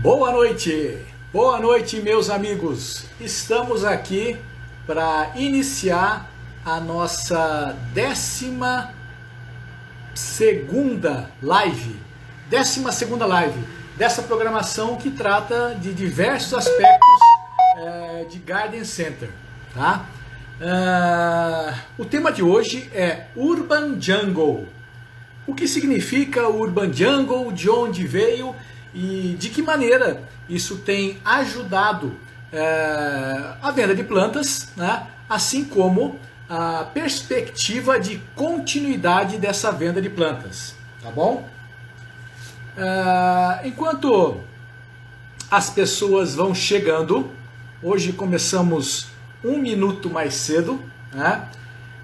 Boa noite meus amigos, estamos aqui para iniciar a nossa 12ª live dessa programação que trata de diversos aspectos de Garden Center, tá? O tema de hoje é Urban Jungle. O que significa Urban Jungle, de onde veio e de que maneira isso tem ajudado a venda de plantas, né? Assim como a perspectiva de continuidade dessa venda de plantas, tá bom? Enquanto as pessoas vão chegando, hoje começamos 1 minuto mais cedo, né?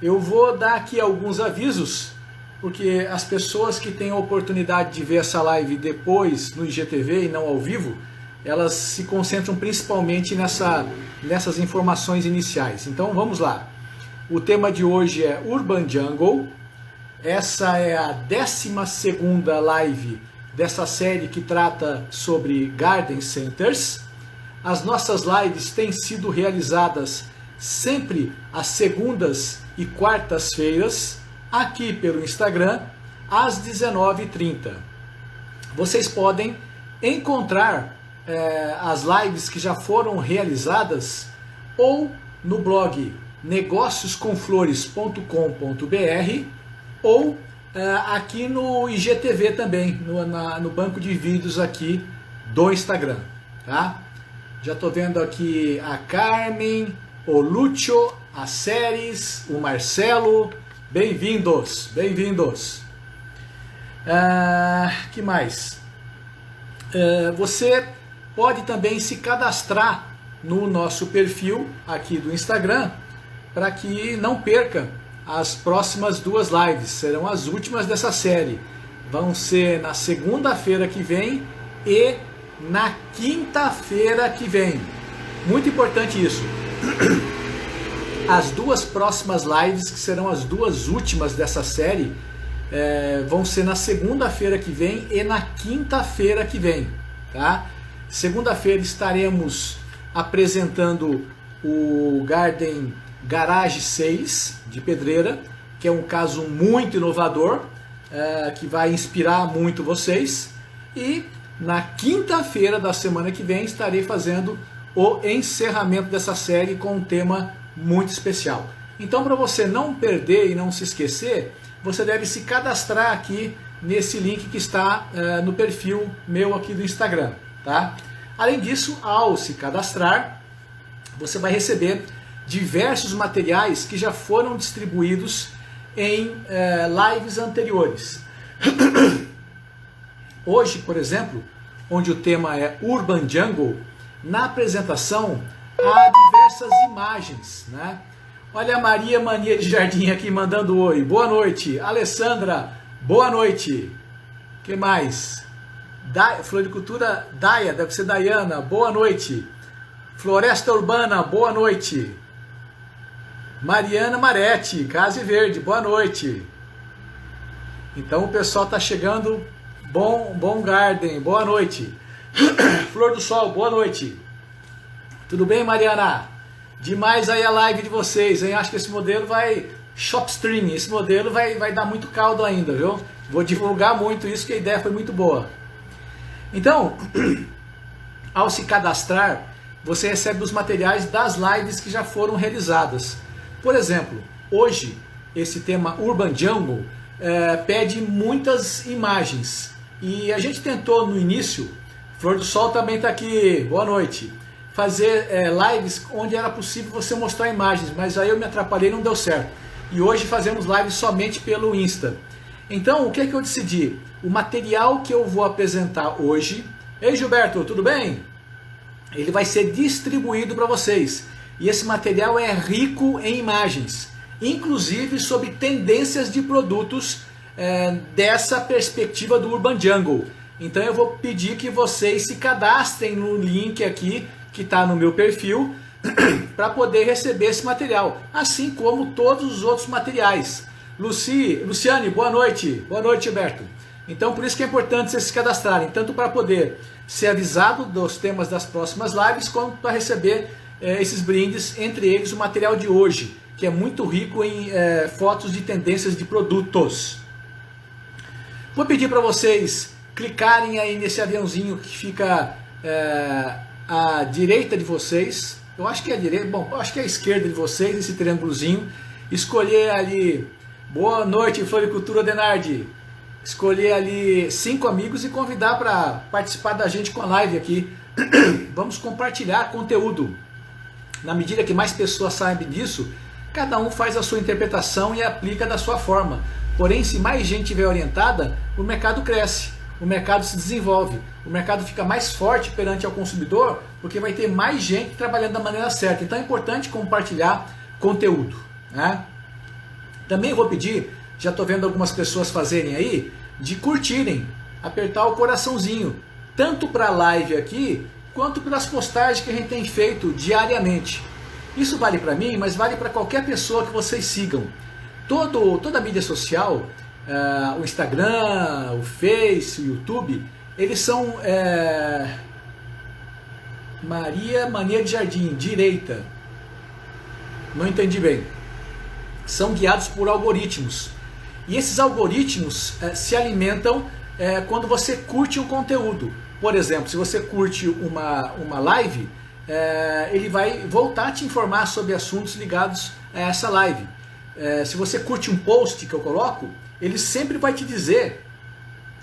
Eu vou dar aqui alguns avisos, porque as pessoas que têm a oportunidade de ver essa live depois no IGTV e não ao vivo, elas se concentram principalmente nessas informações iniciais. Então vamos lá. O tema de hoje é Urban Jungle. Essa é a 12ª live dessa série que trata sobre Garden Centers. As nossas lives têm sido realizadas sempre às segundas e quartas-feiras, aqui pelo Instagram, às 19h30. Vocês podem encontrar as lives que já foram realizadas ou no blog negocioscomflores.com.br ou aqui no IGTV também, no banco de vídeos aqui do Instagram, tá? Já estou vendo aqui a Carmen, o Lúcio, a Séries, o Marcelo. Bem-vindos. Que mais? Você pode também se cadastrar no nosso perfil aqui do Instagram para que não perca as próximas 2 lives. Serão as últimas dessa série. Vão ser na segunda-feira que vem e na quinta-feira que vem. Muito importante isso. As 2 próximas lives, que serão as 2 últimas dessa série, vão ser na segunda-feira que vem e na quinta-feira que vem, tá? Segunda-feira estaremos apresentando o Garden Garage 6 de Pedreira, que é um caso muito inovador, que vai inspirar muito vocês. E na quinta-feira da semana que vem estarei fazendo o encerramento dessa série com um tema muito especial. Então, para você não perder e não se esquecer, você deve se cadastrar aqui nesse link que está no perfil meu aqui do Instagram, tá? Além disso, ao se cadastrar, você vai receber diversos materiais que já foram distribuídos em lives anteriores. Hoje, por exemplo, onde o tema é Urban Jungle, na apresentação há diversas imagens, né? Olha a Maria Mania de Jardim aqui mandando oi. Boa noite. Alessandra, boa noite. Que mais? Floricultura Daia, deve ser Daiana, boa noite. Floresta Urbana, boa noite. Mariana Maretti, Casa Verde, boa noite. Então o pessoal está chegando. Bom Garden, boa noite. Flor do Sol, boa noite. Tudo bem, Mariana? Demais aí a live de vocês, hein? Acho que esse modelo vai... Shopstream, esse modelo vai dar muito caldo ainda, viu? Vou divulgar muito isso, que a ideia foi muito boa. Então, ao se cadastrar, você recebe os materiais das lives que já foram realizadas. Por exemplo, hoje, esse tema Urban Jungle pede muitas imagens. E a gente tentou no início, Flor do Sol também está aqui, boa noite, fazer lives onde era possível você mostrar imagens, mas aí eu me atrapalhei e não deu certo. E hoje fazemos lives somente pelo Insta. Então, o que é que eu decidi? O material que eu vou apresentar hoje... Ei, Gilberto, tudo bem? Ele vai ser distribuído para vocês. E esse material é rico em imagens, inclusive sobre tendências de produtos dessa perspectiva do Urban Jungle. Então eu vou pedir que vocês se cadastrem no link aqui, que está no meu perfil, para poder receber esse material, assim como todos os outros materiais. Luciane, boa noite. Boa noite, Gilberto. Então por isso que é importante vocês se cadastrarem, tanto para poder ser avisado dos temas das próximas lives, quanto para receber esses brindes, entre eles o material de hoje, que é muito rico em fotos de tendências de produtos. Vou pedir para vocês clicarem aí nesse aviãozinho que fica à direita de vocês. Eu acho que é a direita, bom, eu acho que é a esquerda de vocês, esse triângulozinho. Escolher ali, boa noite, Floricultura Denardi. Escolher ali 5 amigos e convidar para participar da gente com a live aqui. Vamos compartilhar conteúdo. Na medida que mais pessoas sabem disso, cada um faz a sua interpretação e aplica da sua forma. Porém, se mais gente estiver orientada, o mercado cresce, o mercado se desenvolve, o mercado fica mais forte perante ao consumidor, porque vai ter mais gente trabalhando da maneira certa. Então é importante compartilhar conteúdo, né? Também vou pedir, já estou vendo algumas pessoas fazerem aí, de curtirem, apertar o coraçãozinho, tanto para a live aqui, quanto pelas postagens que a gente tem feito diariamente. Isso vale para mim, mas vale para qualquer pessoa que vocês sigam. Toda a mídia social, o Instagram, o Face, o YouTube, eles são Maria Mania de Jardim, direita. Não entendi bem. São guiados por algoritmos. E esses algoritmos se alimentam quando você curte um conteúdo. Por exemplo, se você curte uma live, ele vai voltar a te informar sobre assuntos ligados a essa live. Se você curte um post que eu coloco, ele sempre vai te dizer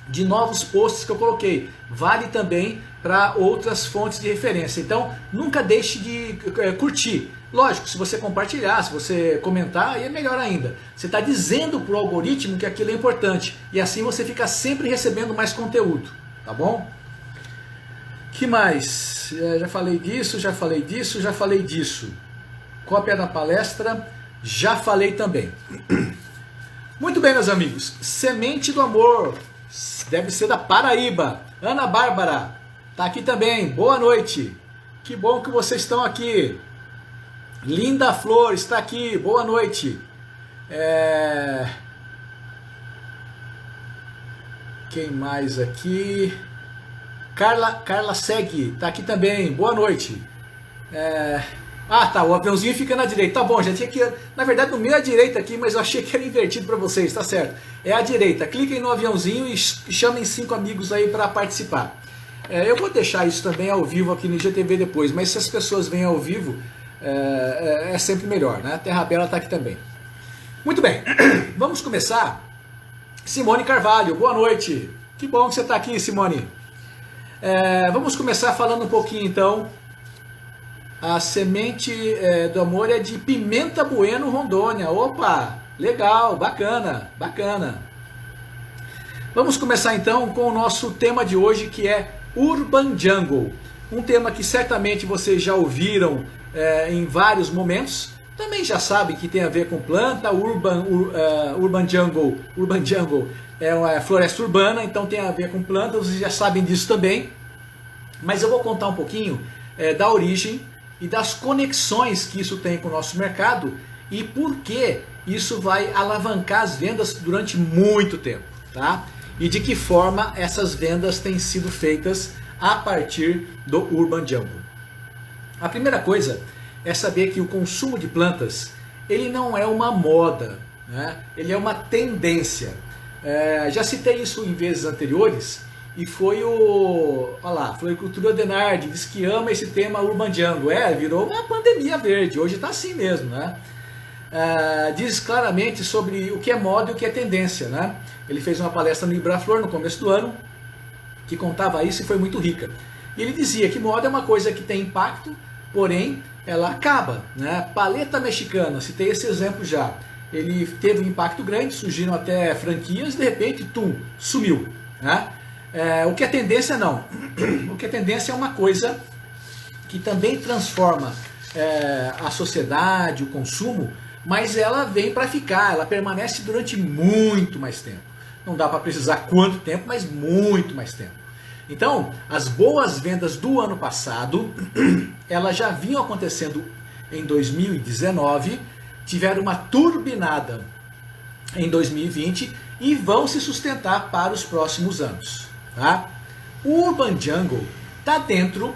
de novos posts que eu coloquei. Vale também para outras fontes de referência. Então, nunca deixe de curtir. Lógico, se você compartilhar, se você comentar, aí é melhor ainda. Você está dizendo para o algoritmo que aquilo é importante. E assim você fica sempre recebendo mais conteúdo. Tá bom? Que mais? Já falei disso, já falei disso, já falei disso. Cópia da palestra, já falei também. Muito bem, meus amigos. Semente do Amor, deve ser da Paraíba. Ana Bárbara, tá aqui também. Boa noite. Que bom que vocês estão aqui. Linda Flor está aqui. Boa noite. Quem mais aqui? Carla Segue, tá aqui também. Boa noite. Tá, o aviãozinho fica na direita. Tá bom, já tinha que... Na verdade, no meio é a direita aqui, mas eu achei que era invertido para vocês, tá certo. É a direita. Cliquem no aviãozinho e chamem 5 amigos aí para participar. Eu vou deixar isso também ao vivo aqui no IGTV depois, mas se as pessoas vêm ao vivo, é sempre melhor, né? A Terra Bela tá aqui também. Muito bem, vamos começar. Simone Carvalho, boa noite. Que bom que você está aqui, Simone. Vamos começar falando um pouquinho então. A semente do amor é de Pimenta Bueno, Rondônia. Opa, legal, bacana, bacana. Vamos começar então com o nosso tema de hoje, que é Urban Jungle. Um tema que certamente vocês já ouviram em vários momentos. Também já sabem que tem a ver com planta. Urban Jungle é uma floresta urbana, então tem a ver com plantas, vocês já sabem disso também. Mas eu vou contar um pouquinho da origem e das conexões que isso tem com o nosso mercado e por que isso vai alavancar as vendas durante muito tempo, tá? E de que forma essas vendas têm sido feitas a partir do Urban Jungle. A primeira coisa é saber que o consumo de plantas, ele não é uma moda, né? Ele é uma tendência. Já citei isso em vezes anteriores, e foi Floricultura Denardi, diz que ama esse tema Urban Jungle. Virou uma pandemia verde, hoje está assim mesmo, né? Diz claramente sobre o que é moda e o que é tendência, né? Ele fez uma palestra no Ibraflor no começo do ano, que contava isso e foi muito rica. E ele dizia que moda é uma coisa que tem impacto, porém ela acaba, né? Paleta mexicana, citei esse exemplo já. Ele teve um impacto grande, surgiram até franquias, de repente, sumiu, né? O que é tendência, não. O que é tendência é uma coisa que também transforma a sociedade, o consumo, mas ela vem para ficar, ela permanece durante muito mais tempo. Não dá para precisar quanto tempo, mas muito mais tempo. Então, as boas vendas do ano passado, elas já vinham acontecendo em 2019, tiveram uma turbinada em 2020 e vão se sustentar para os próximos anos. Tá? O Urban Jungle está dentro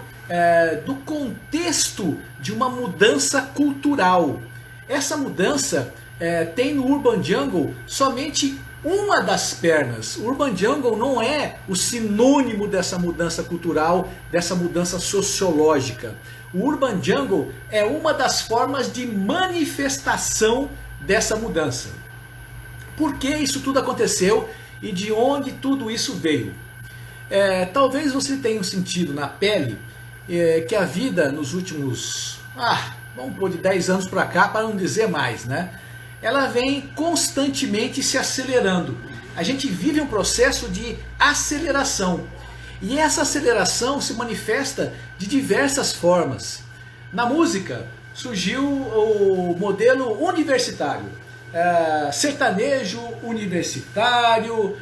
do contexto de uma mudança cultural. Essa mudança tem no Urban Jungle somente uma das pernas. O Urban Jungle não é o sinônimo dessa mudança cultural, dessa mudança sociológica. O Urban Jungle é uma das formas de manifestação dessa mudança. Por que isso tudo aconteceu e de onde tudo isso veio? Talvez você tenha sentido na pele que a vida nos últimos, vamos pôr de 10 anos para cá, para não dizer mais, né? Ela vem constantemente se acelerando. A gente vive um processo de aceleração. E essa aceleração se manifesta de diversas formas. Na música surgiu o modelo universitário. Sertanejo universitário,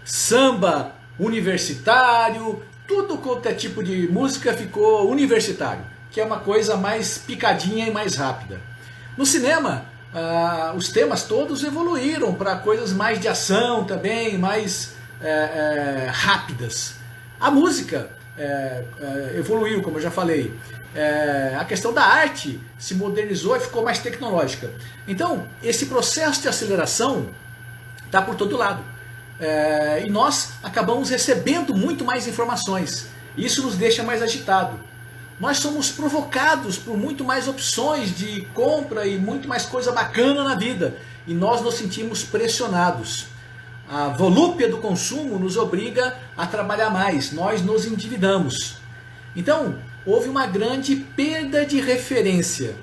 samba universitário, tudo quanto é tipo de música ficou universitário, que é uma coisa mais picadinha e mais rápida. No cinema, os temas todos evoluíram para coisas mais de ação também, mais rápidas. A música evoluiu, como eu já falei. A questão da arte se modernizou e ficou mais tecnológica. Então, esse processo de aceleração está por todo lado. E nós acabamos recebendo muito mais informações. Isso nos deixa mais agitado. Nós somos provocados por muito mais opções de compra e muito mais coisa bacana na vida. E nós nos sentimos pressionados. A volúpia do consumo nos obriga a trabalhar mais. Nós nos endividamos. Então, houve uma grande perda de referência.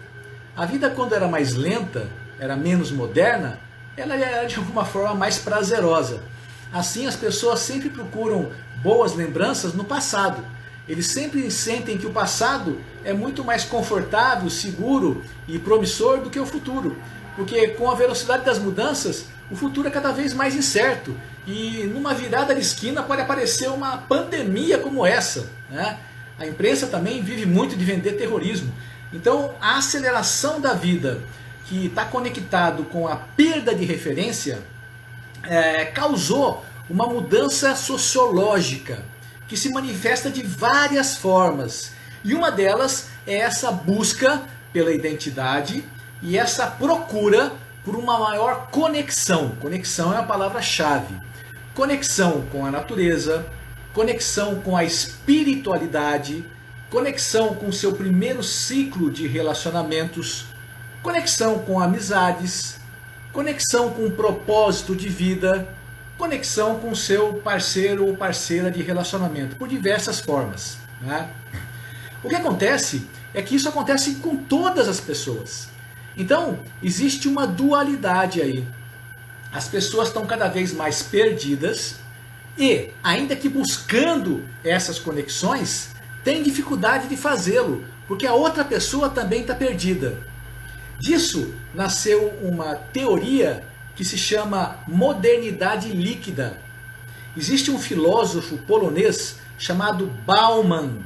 A vida, quando era mais lenta, era menos moderna, ela era de alguma forma mais prazerosa. Assim, as pessoas sempre procuram boas lembranças no passado. Eles sempre sentem que o passado é muito mais confortável, seguro e promissor do que o futuro. Porque com a velocidade das mudanças, o futuro é cada vez mais incerto. E numa virada de esquina pode aparecer uma pandemia como essa, né? A imprensa também vive muito de vender terrorismo. Então, a aceleração da vida, que está conectado com a perda de referência, causou uma mudança sociológica, que se manifesta de várias formas. E uma delas é essa busca pela identidade e essa procura por uma maior conexão. Conexão é a palavra-chave. Conexão com a natureza, conexão com a espiritualidade, conexão com o seu primeiro ciclo de relacionamentos, conexão com amizades, conexão com o propósito de vida, conexão com o seu parceiro ou parceira de relacionamento, por diversas formas, né? O que acontece é que isso acontece com todas as pessoas. Então, existe uma dualidade aí. As pessoas estão cada vez mais perdidas e, ainda que buscando essas conexões, têm dificuldade de fazê-lo, porque a outra pessoa também está perdida. Disso nasceu uma teoria que se chama modernidade líquida. Existe um filósofo polonês chamado Bauman,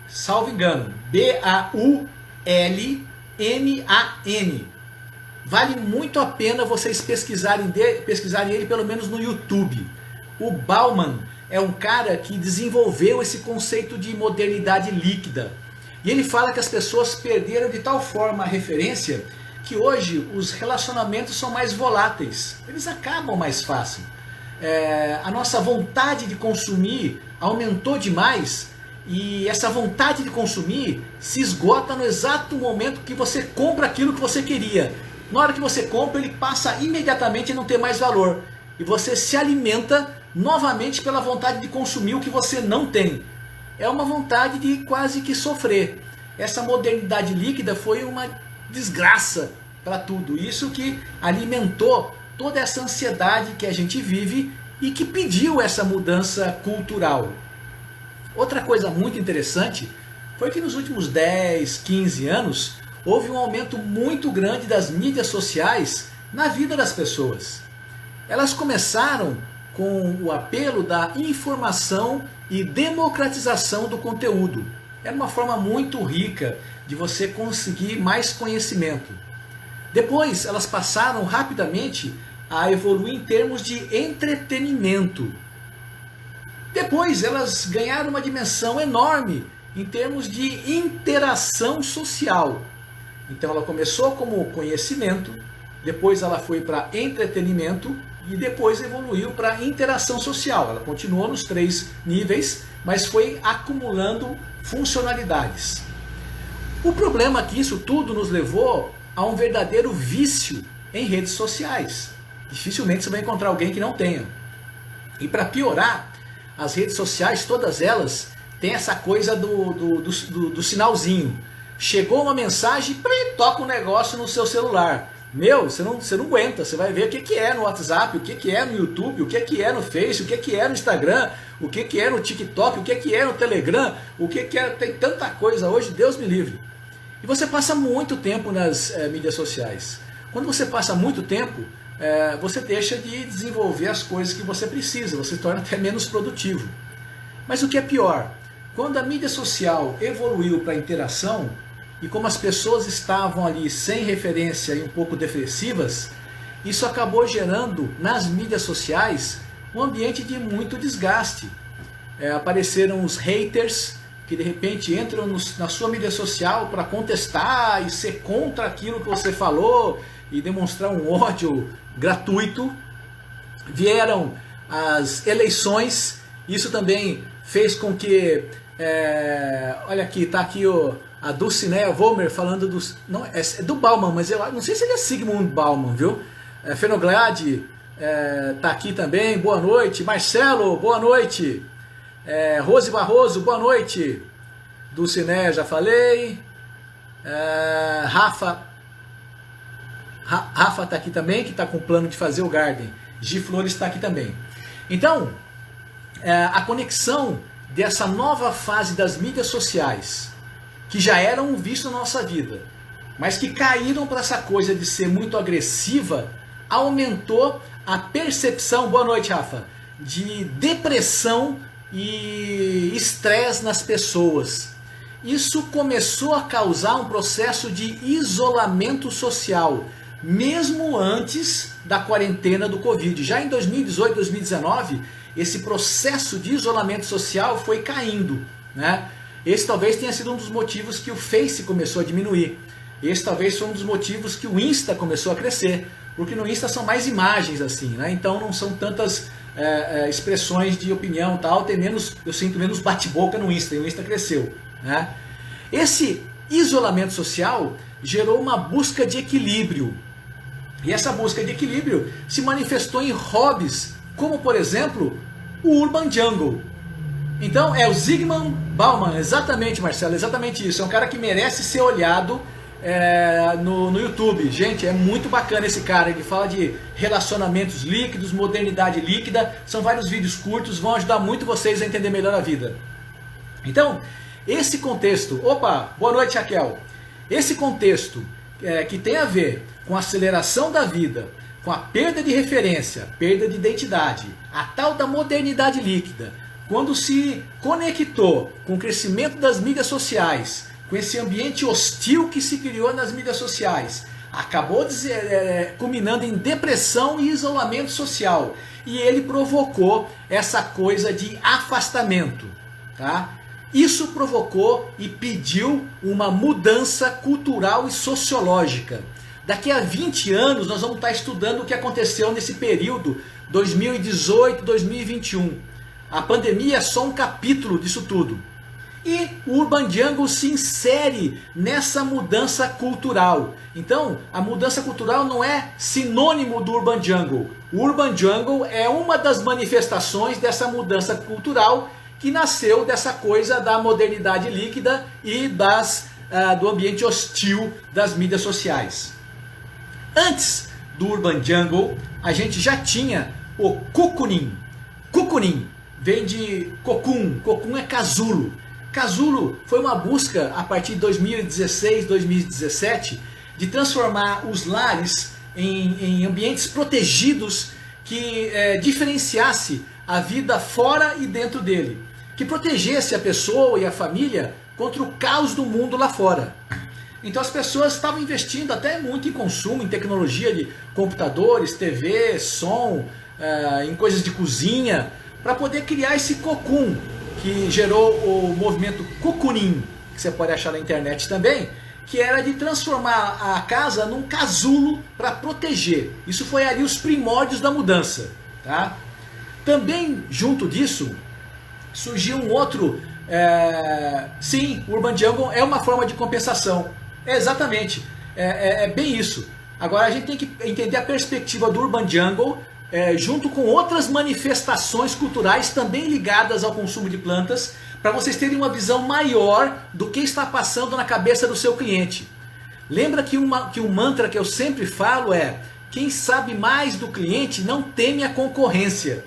salvo engano, B-A-U-L-M-A-N. Vale muito a pena vocês pesquisarem ele pelo menos no YouTube. O Bauman é um cara que desenvolveu esse conceito de modernidade líquida. E ele fala que as pessoas perderam de tal forma a referência que hoje os relacionamentos são mais voláteis. Eles acabam mais fácil. A nossa vontade de consumir aumentou demais e essa vontade de consumir se esgota no exato momento que você compra aquilo que você queria. Na hora que você compra, ele passa imediatamente a não ter mais valor. E você se alimenta novamente pela vontade de consumir o que você não tem. É uma vontade de quase que sofrer. Essa modernidade líquida foi uma desgraça para tudo. Isso que alimentou toda essa ansiedade que a gente vive e que pediu essa mudança cultural. Outra coisa muito interessante foi que nos últimos 10, 15 anos houve um aumento muito grande das mídias sociais na vida das pessoas. Elas começaram com o apelo da informação e democratização do conteúdo. Era uma forma muito rica de você conseguir mais conhecimento. Depois elas passaram rapidamente a evoluir em termos de entretenimento. Depois elas ganharam uma dimensão enorme em termos de interação social. Então ela começou como conhecimento, depois ela foi para entretenimento e depois evoluiu para interação social. Ela continuou nos 3 níveis, mas foi acumulando funcionalidades. O problema é que isso tudo nos levou a um verdadeiro vício em redes sociais. Dificilmente você vai encontrar alguém que não tenha. E para piorar, as redes sociais, todas elas, têm essa coisa do sinalzinho. Chegou uma mensagem, toca um negócio no seu celular. Meu, você não aguenta, você vai ver o que é no WhatsApp, o que é no YouTube, o que é no Face, o que é no Instagram, o que é no TikTok, o que é no Telegram, o que é... Tem tanta coisa hoje, Deus me livre. E você passa muito tempo nas mídias sociais. Quando você passa muito tempo, você deixa de desenvolver as coisas que você precisa, você se torna até menos produtivo. Mas o que é pior, quando a mídia social evoluiu para a interação, e como as pessoas estavam ali sem referência e um pouco depressivas, isso acabou gerando nas mídias sociais um ambiente de muito desgaste. Apareceram os haters, que de repente entram na sua mídia social para contestar e ser contra aquilo que você falou e demonstrar um ódio gratuito. Vieram as eleições, isso também fez com que, olha aqui, está aqui a Dulcinea Vollmer falando não, é do Bauman, mas eu não sei se ele é Sigmund Bauman, viu? Fenoglade está aqui também, boa noite. Marcelo, boa noite. Rose Barroso, boa noite. Dulcinea, já falei. Rafa está aqui também, que está com o plano de fazer o Garden. Gi Flores está aqui também. Então, a conexão dessa nova fase das mídias sociais, que já eram vistas na nossa vida, mas que caíram para essa coisa de ser muito agressiva, aumentou a percepção, boa noite Rafa, de depressão e estresse nas pessoas. Isso começou a causar um processo de isolamento social, mesmo antes da quarentena do Covid. Já em 2018, 2019, esse processo de isolamento social foi caindo, né? Esse talvez tenha sido um dos motivos que o Face começou a diminuir. Esse talvez foi um dos motivos que o Insta começou a crescer. Porque no Insta são mais imagens assim, né? Então não são tantas expressões de opinião e tal. Eu sinto menos bate-boca no Insta, e o Insta cresceu, né? Esse isolamento social gerou uma busca de equilíbrio. E essa busca de equilíbrio se manifestou em hobbies, como por exemplo o Urban Jungle. Então é o Zygmunt Bauman, exatamente Marcelo, exatamente isso. É um cara que merece ser olhado no YouTube. Gente, é muito bacana esse cara. Ele fala de relacionamentos líquidos, modernidade líquida. São vários vídeos curtos, vão ajudar muito vocês a entender melhor a vida. Então, esse contexto... Opa, boa noite Raquel. Esse contexto que tem a ver com a aceleração da vida, com a perda de referência, perda de identidade, a tal da modernidade líquida, quando se conectou com o crescimento das mídias sociais, com esse ambiente hostil que se criou nas mídias sociais, acabou culminando em depressão e isolamento social. E ele provocou essa coisa de afastamento, tá? Isso provocou e pediu uma mudança cultural e sociológica. Daqui a 20 anos nós vamos estar estudando o que aconteceu nesse período 2018-2021. A pandemia é só um capítulo disso tudo. E o Urban Jungle se insere nessa mudança cultural. Então, a mudança cultural não é sinônimo do Urban Jungle. O Urban Jungle é uma das manifestações dessa mudança cultural que nasceu dessa coisa da modernidade líquida e do ambiente hostil das mídias sociais. Antes do Urban Jungle, a gente já tinha o Cocooning. Cocooning vem de Cocoon. Cocoon é casulo. Casulo foi uma busca a partir de 2016, 2017 de transformar os lares em ambientes protegidos que diferenciasse a vida fora e dentro dele, que protegesse a pessoa e a família contra o caos do mundo lá fora. Então as pessoas estavam investindo até muito em consumo, em tecnologia de computadores, TV, som, em coisas de cozinha, para poder criar esse cocum, que gerou o movimento cocooning, que você pode achar na internet também, que era de transformar a casa num casulo para proteger. Isso foi ali os primórdios da mudança. Tá? Também, junto disso, surgiu um outro... sim, o Urban Jungle é uma forma de compensação. Exatamente, é bem isso. Agora a gente tem que entender a perspectiva do Urban Jungle junto com outras manifestações culturais também ligadas ao consumo de plantas, para vocês terem uma visão maior do que está passando na cabeça do seu cliente. Lembra que um mantra que eu sempre falo é: quem sabe mais do cliente não teme a concorrência.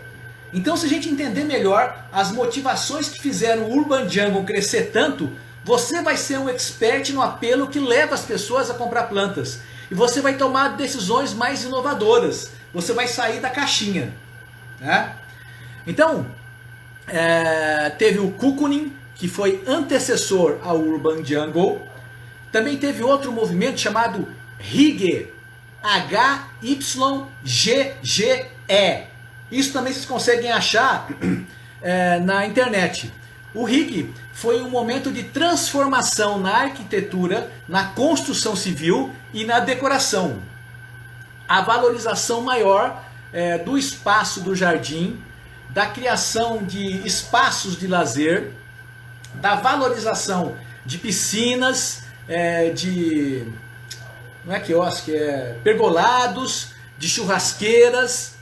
Então, se a gente entender melhor as motivações que fizeram o Urban Jungle crescer tanto, você vai ser um expert no apelo que leva as pessoas a comprar plantas. E você vai tomar decisões mais inovadoras. Você vai sair da caixinha. Né? Então, teve o cocooning, que foi antecessor ao Urban Jungle. Também teve outro movimento chamado Hygge. H-Y-G-G-E. Isso também vocês conseguem achar na internet. O Hygge foi um momento de transformação na arquitetura, na construção civil e na decoração. A valorização maior do espaço do jardim, da criação de espaços de lazer, da valorização de piscinas, não é quiosque, pergolados, de churrasqueiras,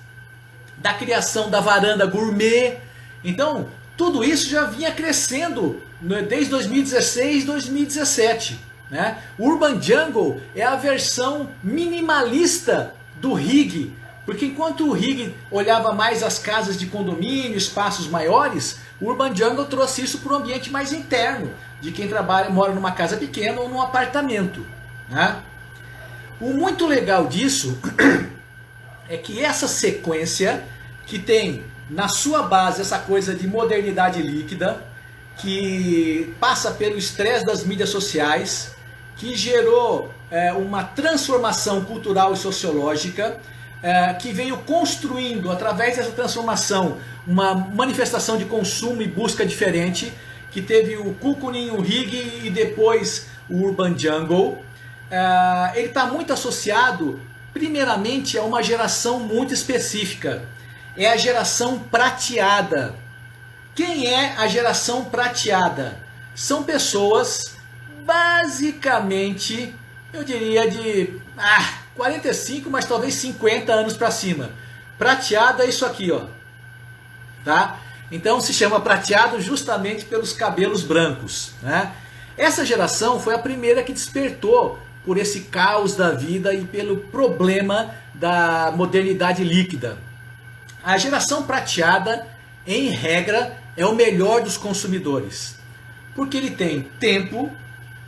da criação da varanda gourmet. Então, tudo isso já vinha crescendo desde 2016, 2017. Né? O Urban Jungle é a versão minimalista do Hygge, porque enquanto o Hygge olhava mais as casas de condomínio, espaços maiores, o Urban Jungle trouxe isso para o ambiente mais interno, de quem mora numa casa pequena ou num apartamento. Né? O muito legal disso é que essa sequência, que tem na sua base essa coisa de modernidade líquida, que passa pelo estresse das mídias sociais, que gerou uma transformação cultural e sociológica, que veio construindo, através dessa transformação, uma manifestação de consumo e busca diferente, que teve o cocooning, o Hygge e depois o Urban Jungle. Ele está muito associado, primeiramente, a uma geração muito específica. É a geração prateada. Quem é a geração prateada? São pessoas, basicamente, eu diria de 45, mas talvez 50 anos para cima. Prateada é isso aqui, ó. Tá? Então se chama prateado justamente pelos cabelos brancos. Né? Essa geração foi a primeira que despertou por esse caos da vida e pelo problema da modernidade líquida. A geração prateada, em regra, é o melhor dos consumidores. Porque ele tem tempo,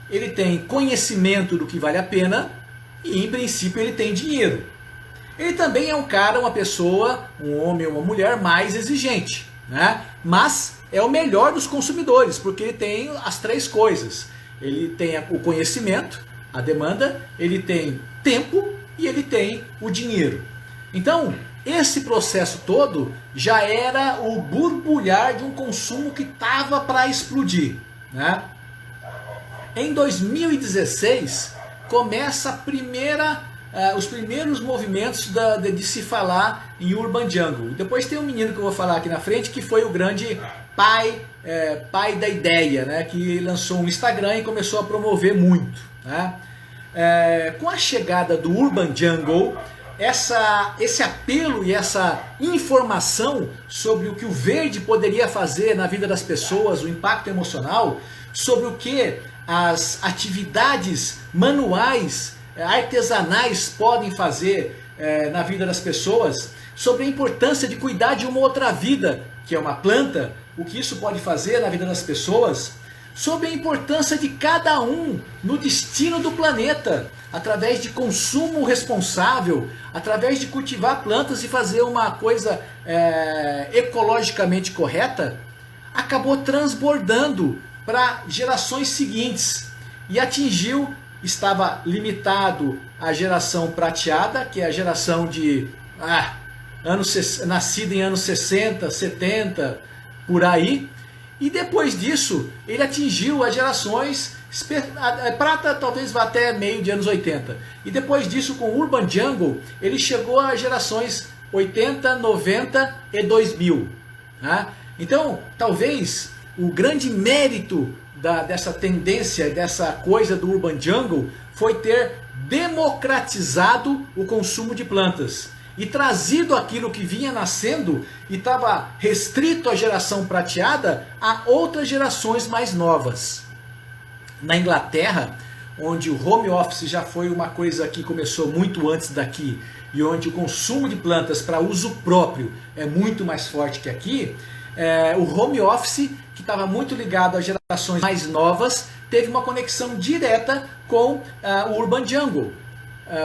ele tem conhecimento do que vale a pena e, em princípio, ele tem dinheiro. Ele também é um cara, uma pessoa, um homem ou uma mulher mais exigente. Né? Mas é o melhor dos consumidores, porque ele tem as três coisas. Ele tem o conhecimento, a demanda, ele tem tempo e ele tem o dinheiro. Então, esse processo todo já era o borbulhar de um consumo que estava para explodir. Né? Em 2016, começa os primeiros movimentos de se falar em Urban Jungle. Depois tem um menino que eu vou falar aqui na frente, que foi o grande pai da ideia, né? Que lançou um Instagram e começou a promover muito. Né? Com a chegada do Urban Jungle, esse apelo e essa informação sobre o que o verde poderia fazer na vida das pessoas, o impacto emocional, sobre o que as atividades manuais, artesanais podem fazer na vida das pessoas, sobre a importância de cuidar de uma outra vida, que é uma planta, o que isso pode fazer na vida das pessoas, sobre a importância de cada um no destino do planeta, através de consumo responsável, através de cultivar plantas e fazer uma coisa ecologicamente correta, acabou transbordando para gerações seguintes e atingiu estava limitado à geração prateada, que é a geração de nascida em anos 60, 70, por aí. E depois disso, ele atingiu as gerações prata, talvez vá até meio de anos 80. E depois disso, com o Urban Jungle, ele chegou às gerações 80, 90 e 2000. Né? Então, talvez o grande mérito dessa tendência, dessa coisa do Urban Jungle, foi ter democratizado o consumo de plantas e trazido aquilo que vinha nascendo e estava restrito à geração prateada a outras gerações mais novas. Na Inglaterra, onde o home office já foi uma coisa que começou muito antes daqui e onde o consumo de plantas para uso próprio é muito mais forte que aqui, o home office, que estava muito ligado às gerações mais novas, teve uma conexão direta com o Urban Jungle.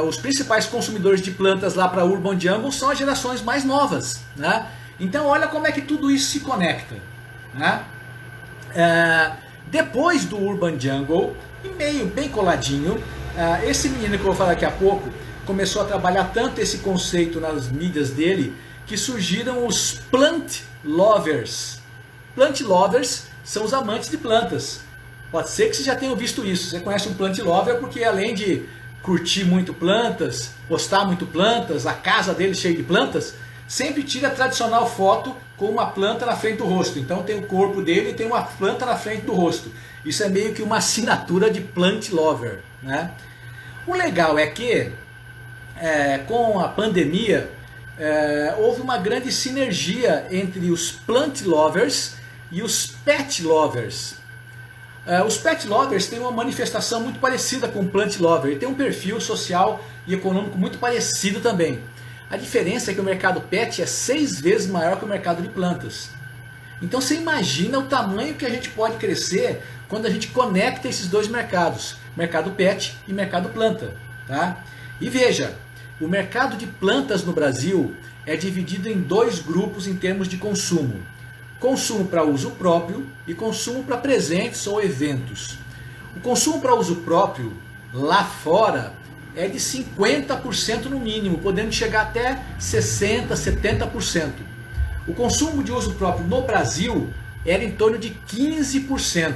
Os principais consumidores de plantas lá para Urban Jungle são as gerações mais novas. Né? Então olha como é que tudo isso se conecta. Né? Depois do Urban Jungle, e meio bem coladinho, esse menino que eu vou falar daqui a pouco começou a trabalhar tanto esse conceito nas mídias dele que surgiram os plant lovers. Plant lovers são os amantes de plantas. Pode ser que você já tenha visto isso. Você conhece um plant lover porque além de curtir muito plantas, postar muito plantas, a casa dele cheia de plantas, sempre tira a tradicional foto com uma planta na frente do rosto. Então tem o corpo dele e tem uma planta na frente do rosto. Isso é meio que uma assinatura de plant lover. Né? O legal é que com a pandemia houve uma grande sinergia entre os plant lovers e os pet lovers. Os pet lovers têm uma manifestação muito parecida com o plant lover. Ele tem um perfil social e econômico muito parecido também. A diferença é que o mercado pet é 6 vezes maior que o mercado de plantas. Então você imagina o tamanho que a gente pode crescer quando a gente conecta esses dois mercados, mercado pet e mercado planta. Tá? E veja, o mercado de plantas no Brasil é dividido em 2 grupos em termos de consumo. Consumo para uso próprio e consumo para presentes ou eventos. O consumo para uso próprio, lá fora, é de 50% no mínimo, podendo chegar até 60%, 70%. O consumo de uso próprio no Brasil era em torno de 15%.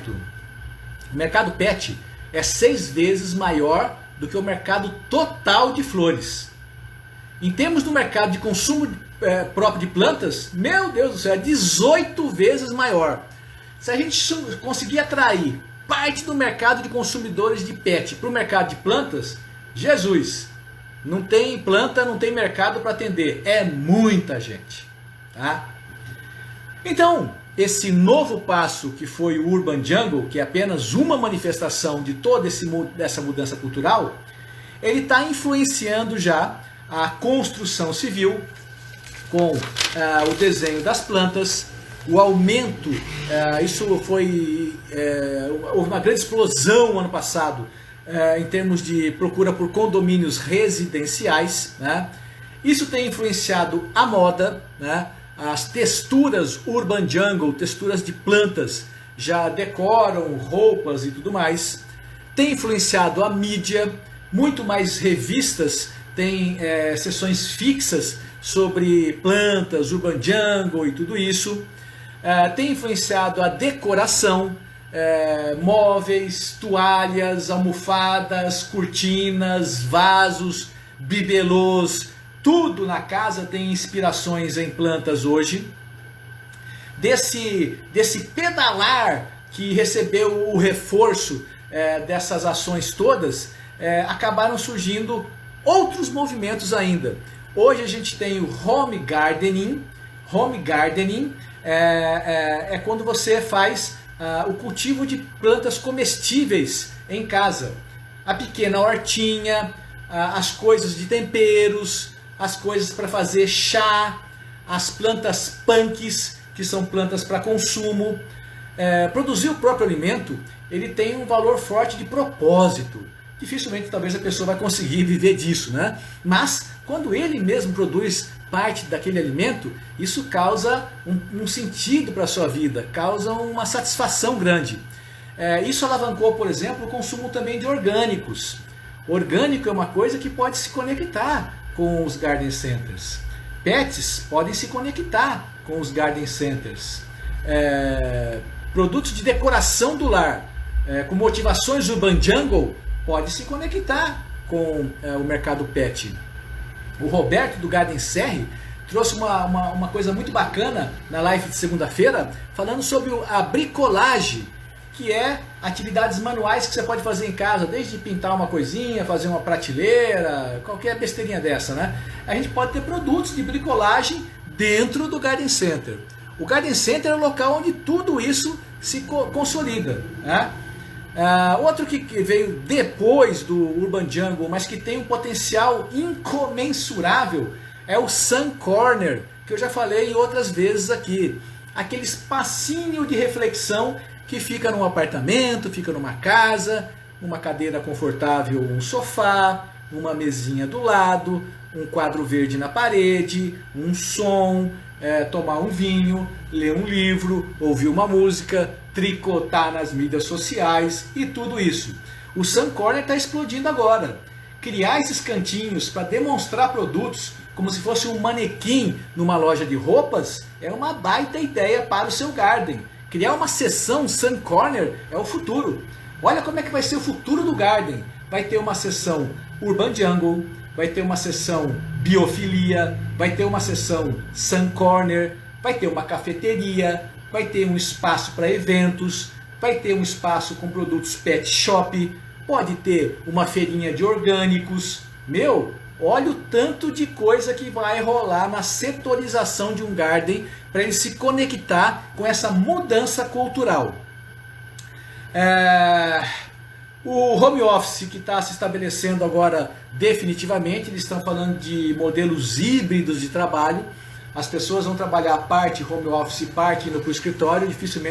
O mercado pet é 6 vezes maior do que o mercado total de flores. Em termos do mercado de consumo próprio de plantas, meu Deus do céu, é 18 vezes maior. Se a gente conseguir atrair parte do mercado de consumidores de pet para o mercado de plantas, Jesus, não tem planta, não tem mercado para atender. É muita gente. Tá? Então, esse novo passo que foi o Urban Jungle, que é apenas uma manifestação de toda essa mudança cultural, ele está influenciando já a construção civil, com o desenho das plantas, o aumento, houve uma grande explosão ano passado em termos de procura por condomínios residenciais. Né? Isso tem influenciado a moda, né? As texturas Urban Jungle, texturas de plantas, já decoram roupas e tudo mais. Tem influenciado a mídia, muito mais revistas têm sessões fixas sobre plantas, Urban Jungle e tudo isso. Tem influenciado a decoração, móveis, toalhas, almofadas, cortinas, vasos, bibelôs, tudo na casa tem inspirações em plantas hoje. Desse pedalar que recebeu o reforço dessas ações todas, acabaram surgindo outros movimentos ainda. Hoje a gente tem o home gardening. Home gardening é quando você faz o cultivo de plantas comestíveis em casa. A pequena hortinha, as coisas de temperos, as coisas para fazer chá, as plantas punks, que são plantas para consumo. Produzir o próprio alimento, ele tem um valor forte de propósito. Dificilmente talvez a pessoa vai conseguir viver disso, né? Mas quando ele mesmo produz parte daquele alimento, isso causa um sentido para a sua vida, causa uma satisfação grande. Isso alavancou, por exemplo, o consumo também de orgânicos. Orgânico é uma coisa que pode se conectar com os garden centers. Pets podem se conectar com os garden centers. Produtos de decoração do lar, com motivações Urban Jungle, pode se conectar com o mercado pet. O Roberto do Garden Serre trouxe uma coisa muito bacana na live de segunda-feira, falando sobre a bricolagem, que é atividades manuais que você pode fazer em casa, desde pintar uma coisinha, fazer uma prateleira, qualquer besteirinha dessa, né? A gente pode ter produtos de bricolagem dentro do Garden Center. O Garden Center é o local onde tudo isso se consolida, né? Outro que veio depois do Urban Jungle, mas que tem um potencial incomensurável, é o Sun Corner, que eu já falei outras vezes aqui. Aquele espacinho de reflexão que fica num apartamento, fica numa casa, uma cadeira confortável, um sofá, uma mesinha do lado, um quadro verde na parede, um som, tomar um vinho, ler um livro, ouvir uma música, tricotar nas mídias sociais e tudo isso. O Sun Corner está explodindo agora. Criar esses cantinhos para demonstrar produtos como se fosse um manequim numa loja de roupas é uma baita ideia para o seu garden. Criar uma seção Sun Corner é o futuro. Olha como é que vai ser o futuro do garden. Vai ter uma seção Urban Jungle, vai ter uma seção Biofilia, vai ter uma seção Sun Corner, vai ter uma cafeteria, vai ter um espaço para eventos, vai ter um espaço com produtos pet shop, pode ter uma feirinha de orgânicos. Olha o tanto de coisa que vai rolar na setorização de um garden para ele se conectar com essa mudança cultural. O home office que está se estabelecendo agora definitivamente, eles estão falando de modelos híbridos de trabalho. As pessoas vão trabalhar parte home office, parte indo para o escritório, difícil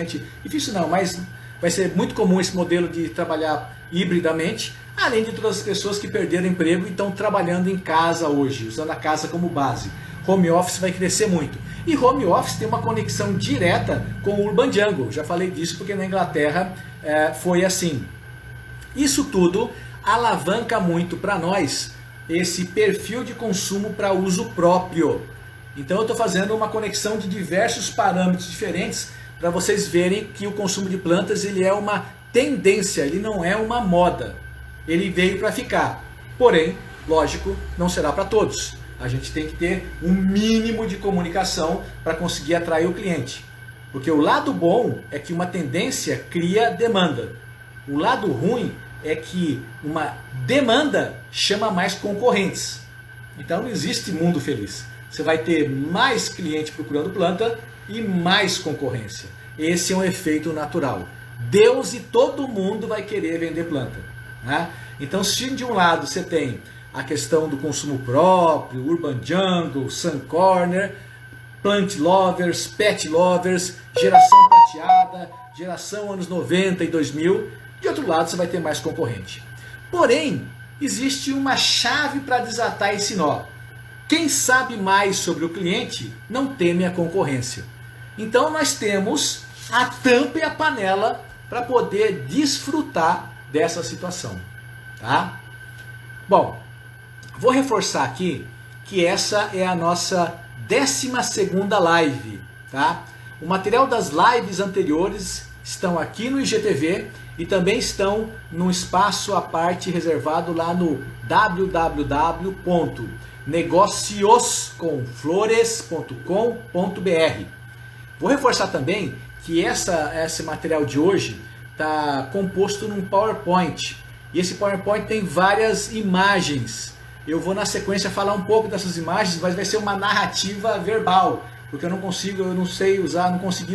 não, mas vai ser muito comum esse modelo de trabalhar hibridamente, além de todas as pessoas que perderam emprego e estão trabalhando em casa hoje, usando a casa como base. Home office vai crescer muito. E home office tem uma conexão direta com o Urban Jungle. Já falei disso porque na Inglaterra foi assim. Isso tudo alavanca muito para nós esse perfil de consumo para uso próprio. Então eu estou fazendo uma conexão de diversos parâmetros diferentes para vocês verem que o consumo de plantas ele é uma tendência, ele não é uma moda. Ele veio para ficar. Porém, lógico, não será para todos. A gente tem que ter um mínimo de comunicação para conseguir atrair o cliente. Porque o lado bom é que uma tendência cria demanda. O lado ruim é que uma demanda chama mais concorrentes. Então não existe mundo feliz. Você vai ter mais cliente procurando planta e mais concorrência. Esse é um efeito natural. Deus e todo mundo vai querer vender planta, né? Então, se de um lado você tem a questão do consumo próprio, Urban Jungle, Sun Corner, Plant Lovers, Pet Lovers, geração prateada, geração anos 90 e 2000, de outro lado você vai ter mais concorrente. Porém, existe uma chave para desatar esse nó. Quem sabe mais sobre o cliente não teme a concorrência. Então nós temos a tampa e a panela para poder desfrutar dessa situação. Tá? Bom, vou reforçar aqui que essa é a nossa 12ª live. Tá? O material das lives anteriores estão aqui no IGTV e também estão num espaço à parte reservado lá no www.negocioscomflores.com.br. Vou reforçar também que esse material de hoje está composto num PowerPoint. E esse PowerPoint tem várias imagens. Eu vou na sequência falar um pouco dessas imagens, mas vai ser uma narrativa verbal, porque eu não consegui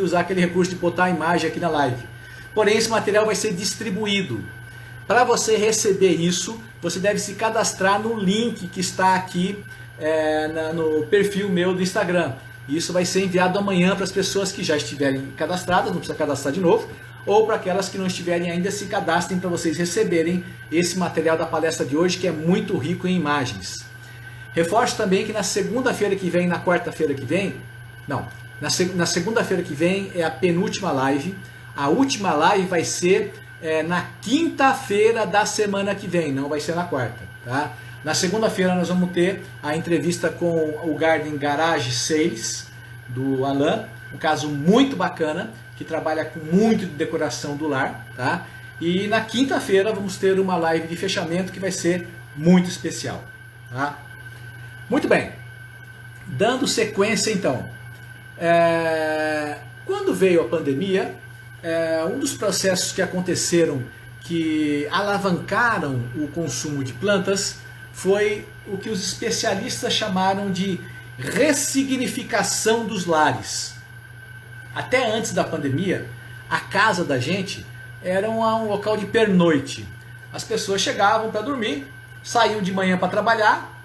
usar aquele recurso de botar a imagem aqui na live. Porém, esse material vai ser distribuído. Para você receber isso, você deve se cadastrar no link que está aqui no perfil meu do Instagram. Isso vai ser enviado amanhã para as pessoas que já estiverem cadastradas, não precisa cadastrar de novo, ou para aquelas que não estiverem ainda, se cadastrem para vocês receberem esse material da palestra de hoje, que é muito rico em imagens. Reforço também que na segunda-feira que vem, na quarta-feira que vem, na segunda-feira que vem é a penúltima live. A última live vai ser na quinta-feira da semana que vem, não vai ser na quarta, tá? Na segunda-feira nós vamos ter a entrevista com o Garden Garage Sales, do Alan, um caso muito bacana, que trabalha com muito de decoração do lar, tá? E na quinta-feira vamos ter uma live de fechamento que vai ser muito especial, tá? Muito bem, dando sequência então, quando veio a pandemia, um dos processos que aconteceram que alavancaram o consumo de plantas foi o que os especialistas chamaram de ressignificação dos lares. Até antes da pandemia, a casa da gente era um local de pernoite. As pessoas chegavam para dormir, saíam de manhã para trabalhar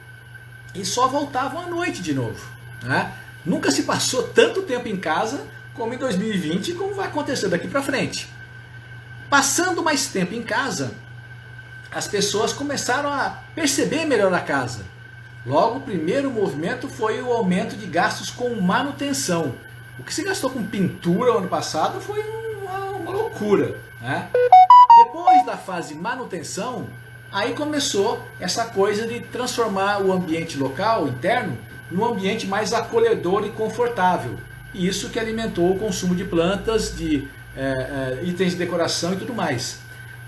e só voltavam à noite de novo, né? Nunca se passou tanto tempo em casa como em 2020, como vai acontecer daqui para frente. Passando mais tempo em casa, as pessoas começaram a perceber melhor a casa. Logo, o primeiro movimento foi o aumento de gastos com manutenção. O que se gastou com pintura ano passado foi uma loucura, né? Depois da fase manutenção, aí começou essa coisa de transformar o ambiente local, interno, num ambiente mais acolhedor e confortável. E isso que alimentou o consumo de plantas, de itens de decoração e tudo mais.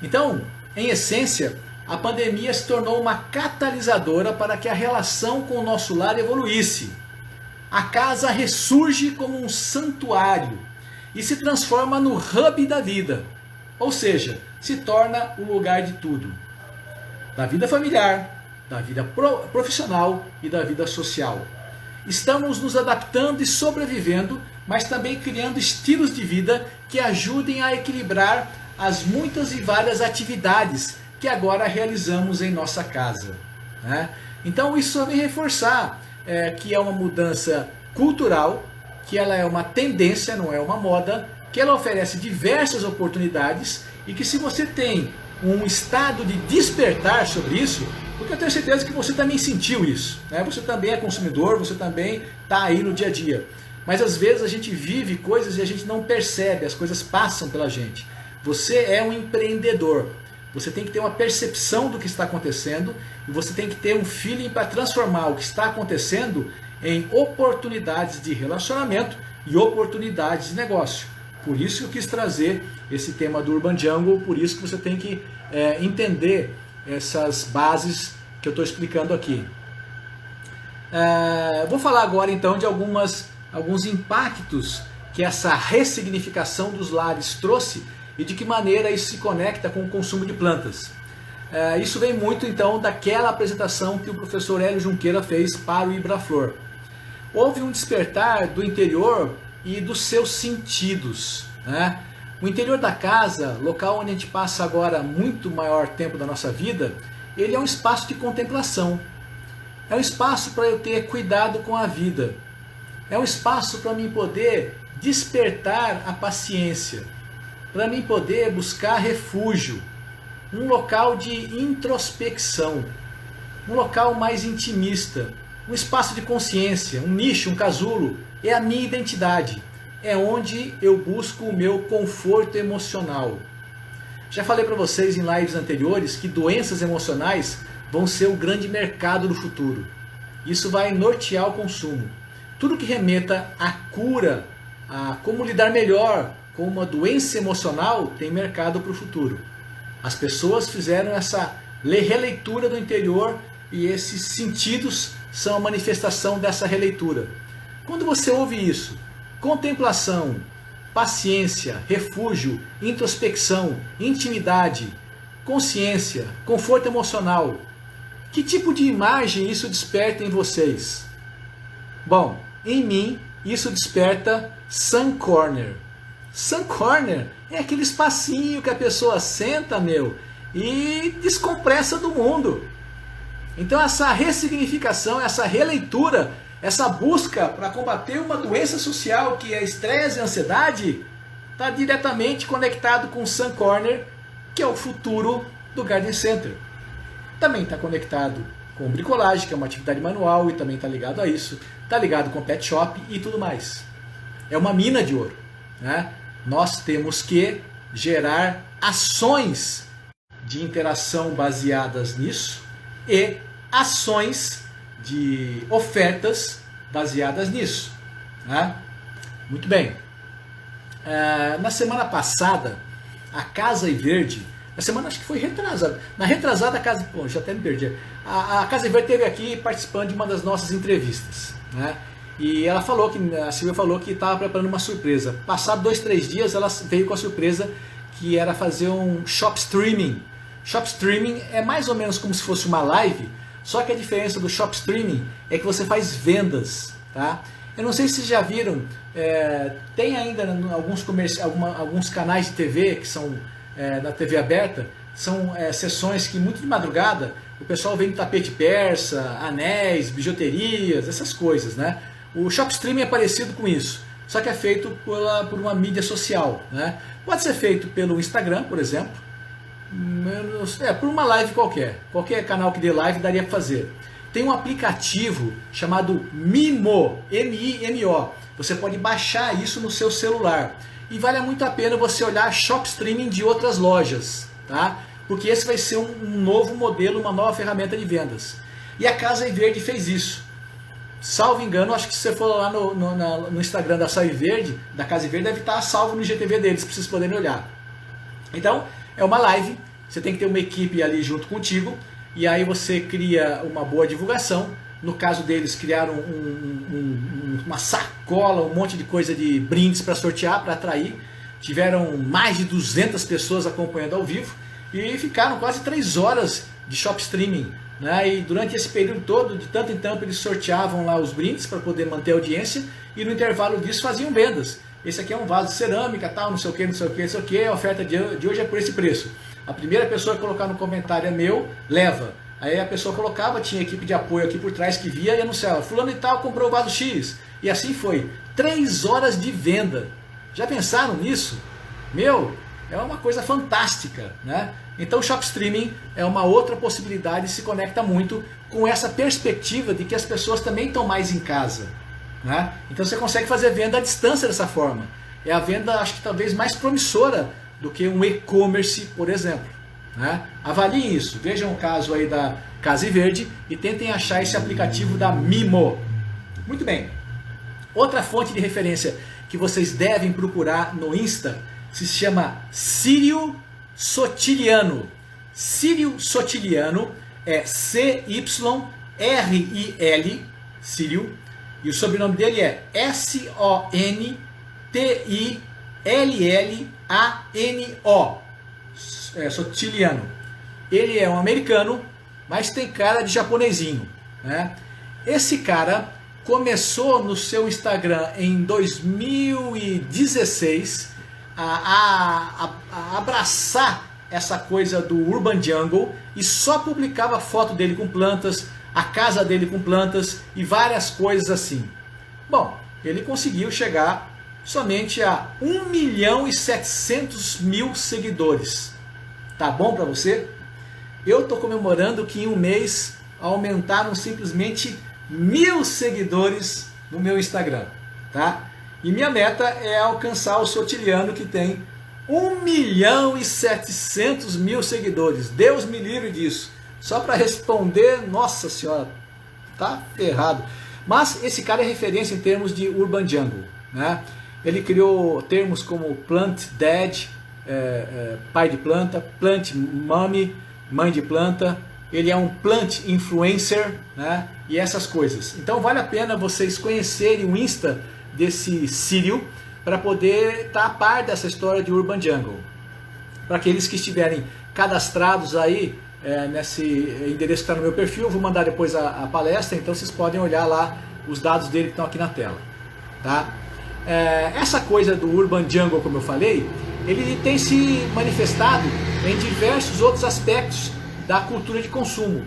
Então, em essência, a pandemia se tornou uma catalisadora para que a relação com o nosso lar evoluísse. A casa ressurge como um santuário e se transforma no hub da vida, ou seja, se torna o lugar de tudo. Da vida familiar, da vida profissional e da vida social. Estamos nos adaptando e sobrevivendo, mas também criando estilos de vida que ajudem a equilibrar as muitas e várias atividades que agora realizamos em nossa casa, né? Então isso só vem reforçar que é uma mudança cultural, que ela é uma tendência, não é uma moda, que ela oferece diversas oportunidades e que se você tem um estado de despertar sobre isso, porque eu tenho certeza que você também sentiu isso, né? Você também é consumidor, você também está aí no dia a dia. Mas às vezes a gente vive coisas e a gente não percebe, as coisas passam pela gente. Você é um empreendedor, você tem que ter uma percepção do que está acontecendo e você tem que ter um feeling para transformar o que está acontecendo em oportunidades de relacionamento e oportunidades de negócio. Por isso que eu quis trazer esse tema do Urban Jungle, por isso que você tem que entender essas bases que eu estou explicando aqui. Vou falar agora então de alguns impactos que essa ressignificação dos lares trouxe e de que maneira isso se conecta com o consumo de plantas. Isso vem muito então daquela apresentação que o professor Hélio Junqueira fez para o Ibraflor. Houve um despertar do interior e dos seus sentidos, né? O interior da casa, local onde a gente passa agora muito maior tempo da nossa vida, ele é um espaço de contemplação. É um espaço para eu ter cuidado com a vida. É um espaço para mim poder despertar a paciência, para mim poder buscar refúgio, um local de introspecção, um local mais intimista, um espaço de consciência, um nicho, um casulo, é a minha identidade, é onde eu busco o meu conforto emocional. Já falei para vocês em lives anteriores que doenças emocionais vão ser o grande mercado do futuro. Isso vai nortear o consumo. Tudo que remeta à cura, a como lidar melhor com uma doença emocional, tem mercado para o futuro. As pessoas fizeram essa releitura do interior e esses sentidos são a manifestação dessa releitura. Quando você ouve isso, contemplação, paciência, refúgio, introspecção, intimidade, consciência, conforto emocional, que tipo de imagem isso desperta em vocês? Bom, em mim isso desperta Sun Corner. Sun Corner é aquele espacinho que a pessoa senta, e descompressa do mundo. Então essa ressignificação, essa releitura, essa busca para combater uma doença social que é estresse e ansiedade, está diretamente conectado com o Sun Corner, que é o futuro do Garden Center. Também está conectado com bricolagem, que é uma atividade manual e também está ligado a isso. Está ligado com pet shop e tudo mais. É uma mina de ouro, né? Nós temos que gerar ações de interação baseadas nisso e ações de ofertas baseadas nisso. Né? Muito bem. Na semana passada, a Casa Verde, na semana acho que foi retrasada, na retrasada a Casa, bom, já até me perdi, a Casa Verde esteve aqui participando de uma das nossas entrevistas, né? E ela falou a Silvia falou que estava preparando uma surpresa. Passado 2, 3 dias ela veio com a surpresa que era fazer um shop streaming. Shop streaming é mais ou menos como se fosse uma live, só que a diferença do shop streaming é que você faz vendas, tá? Eu não sei se vocês já viram, tem ainda alguns canais de TV que são na TV aberta, são sessões que muito de madrugada o pessoal vende tapete persa, anéis, bijuterias, essas coisas, né? O shop streaming é parecido com isso, só que é feito por uma mídia social, né? Pode ser feito pelo Instagram, por exemplo, por uma live qualquer canal que dê live daria para fazer. Tem um aplicativo chamado Mimo, M-I-M-O. Você pode baixar isso no seu celular. E vale muito a pena você olhar shop streaming de outras lojas, tá? Porque esse vai ser um novo modelo, uma nova ferramenta de vendas. E a Casa Verde fez isso. Salvo engano, acho que se você for lá no Instagram da Casa Verde, deve estar salvo no IGTV deles, para vocês poderem olhar. Então, é uma live, você tem que ter uma equipe ali junto contigo, e aí você cria uma boa divulgação. No caso deles, criaram uma sacola, um monte de coisa de brindes para sortear, para atrair. Tiveram mais de 200 pessoas acompanhando ao vivo e ficaram quase 3 horas de shop streaming, né? E durante esse período todo, de tanto em tanto, eles sorteavam lá os brindes para poder manter a audiência e no intervalo disso faziam vendas. Esse aqui é um vaso de cerâmica, tal, não sei o que, não sei o que, não sei o que, a oferta de hoje é por esse preço. A primeira pessoa que colocar no comentário é meu, leva. Aí a pessoa colocava, tinha equipe de apoio aqui por trás que via e anunciava, fulano e tal comprou o vaso X. E assim foi. 3 horas de venda. Já pensaram nisso? Meu, é uma coisa fantástica, né? Então o shop streaming é uma outra possibilidade e se conecta muito com essa perspectiva de que as pessoas também estão mais em casa, né? Então você consegue fazer venda à distância dessa forma. É a venda, acho que talvez mais promissora do que um e-commerce, por exemplo, né? Avaliem isso, vejam o caso aí da Casa Verde e tentem achar esse aplicativo da Mimo. Muito bem. Outra fonte de referência que vocês devem procurar no Insta se chama Círio Sotiliano. Círio Sotiliano é C-Y-R-I-L, Círio, e o sobrenome dele é S-O-N-T-I-L-L-A-N-O. Sotiliano. Ele é um americano, mas tem cara de japonesinho, né? Esse cara começou no seu Instagram em 2016 a abraçar essa coisa do Urban Jungle e só publicava foto dele com plantas, a casa dele com plantas e várias coisas assim. Bom, ele conseguiu chegar somente a 1.700.000 seguidores. Tá bom para você? Eu estou comemorando que em um mês aumentaram simplesmente 1.000 seguidores no meu Instagram, tá? E minha meta é alcançar o Sotiliano, que tem 1.700.000 seguidores. Deus me livre disso. Só para responder, nossa senhora, tá ferrado. Mas esse cara é referência em termos de Urban Jungle, né? Ele criou termos como Plant Dad, pai de planta, Plant Mommy, mãe de planta. Ele é um plant influencer, né? E essas coisas. Então vale a pena vocês conhecerem o Insta desse Círio para poder estar a par dessa história de Urban Jungle. Para aqueles que estiverem cadastrados aí nesse endereço que está no meu perfil, eu vou mandar depois a palestra, então vocês podem olhar lá os dados dele que estão aqui na tela, tá? Essa coisa do Urban Jungle, como eu falei, ele tem se manifestado em diversos outros aspectos da cultura de consumo.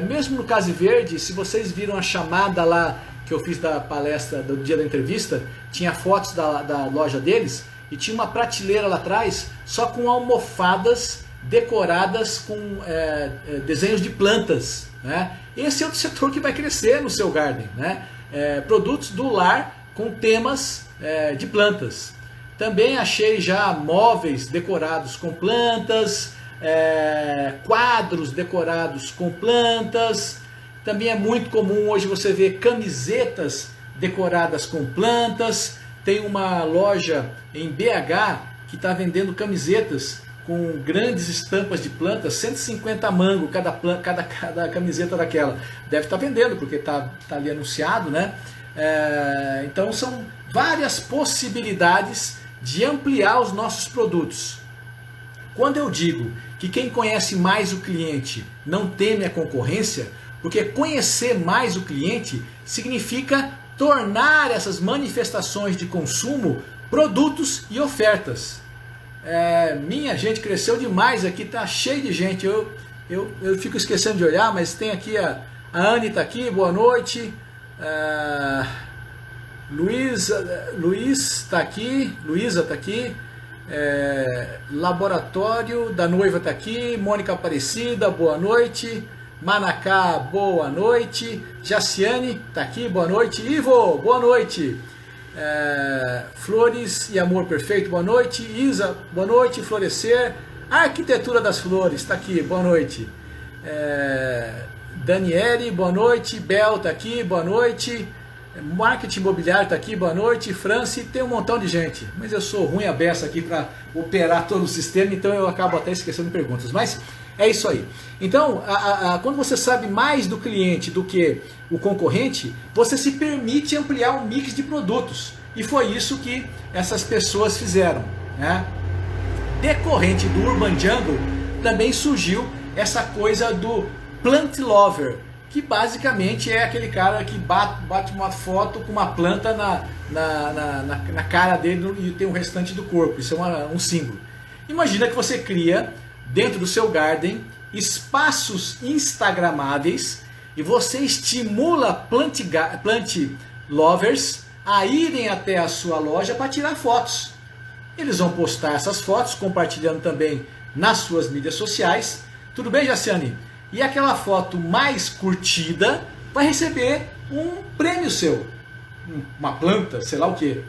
Mesmo no Casa Verde, se vocês viram a chamada lá que eu fiz da palestra do dia da entrevista, tinha fotos da loja deles e tinha uma prateleira lá atrás só com almofadas decoradas com desenhos de plantas, né? Esse é outro setor que vai crescer no seu garden, né? Produtos do lar com temas de plantas. Também achei já móveis decorados com plantas, quadros decorados com plantas. Também é muito comum hoje você ver camisetas decoradas com plantas. Tem uma loja em BH que está vendendo camisetas com grandes estampas de plantas, 150 mangos cada camiseta daquela. Deve estar vendendo, porque está ali anunciado, né? Então são várias possibilidades de ampliar os nossos produtos. Quando eu digo que quem conhece mais o cliente não teme a concorrência, porque conhecer mais o cliente significa tornar essas manifestações de consumo produtos e ofertas. Minha gente, cresceu demais aqui, tá cheio de gente. Eu fico esquecendo de olhar, mas tem aqui a Anne tá aqui, boa noite. Luiz tá aqui, Luísa tá aqui. Laboratório da Noiva tá aqui, Mônica Aparecida, boa noite. Manacá, boa noite. Jaciane tá aqui, boa noite. Ivo, boa noite. Flores e Amor Perfeito, boa noite. Isa, boa noite. Florescer, Arquitetura das Flores, está aqui, boa noite. Daniele, boa noite. Bel está aqui, boa noite. Marketing Imobiliário está aqui, boa noite. Franci, tem um montão de gente, mas eu sou ruim a beça aqui para operar todo o sistema, então eu acabo até esquecendo perguntas, mas é isso aí. Então, quando você sabe mais do cliente do que o concorrente, você se permite ampliar um mix de produtos. E foi isso que essas pessoas fizeram, né? Decorrente do Urban Jungle, também surgiu essa coisa do Plant Lover, que basicamente é aquele cara que bate uma foto com uma planta na cara dele e tem o restante do corpo. Isso é um símbolo. Imagina que você cria dentro do seu garden espaços instagramáveis e você estimula plant lovers a irem até a sua loja para tirar fotos. Eles vão postar essas fotos, compartilhando também nas suas mídias sociais. Tudo bem, Jaciane? E aquela foto mais curtida vai receber um prêmio seu, uma planta, sei lá o que.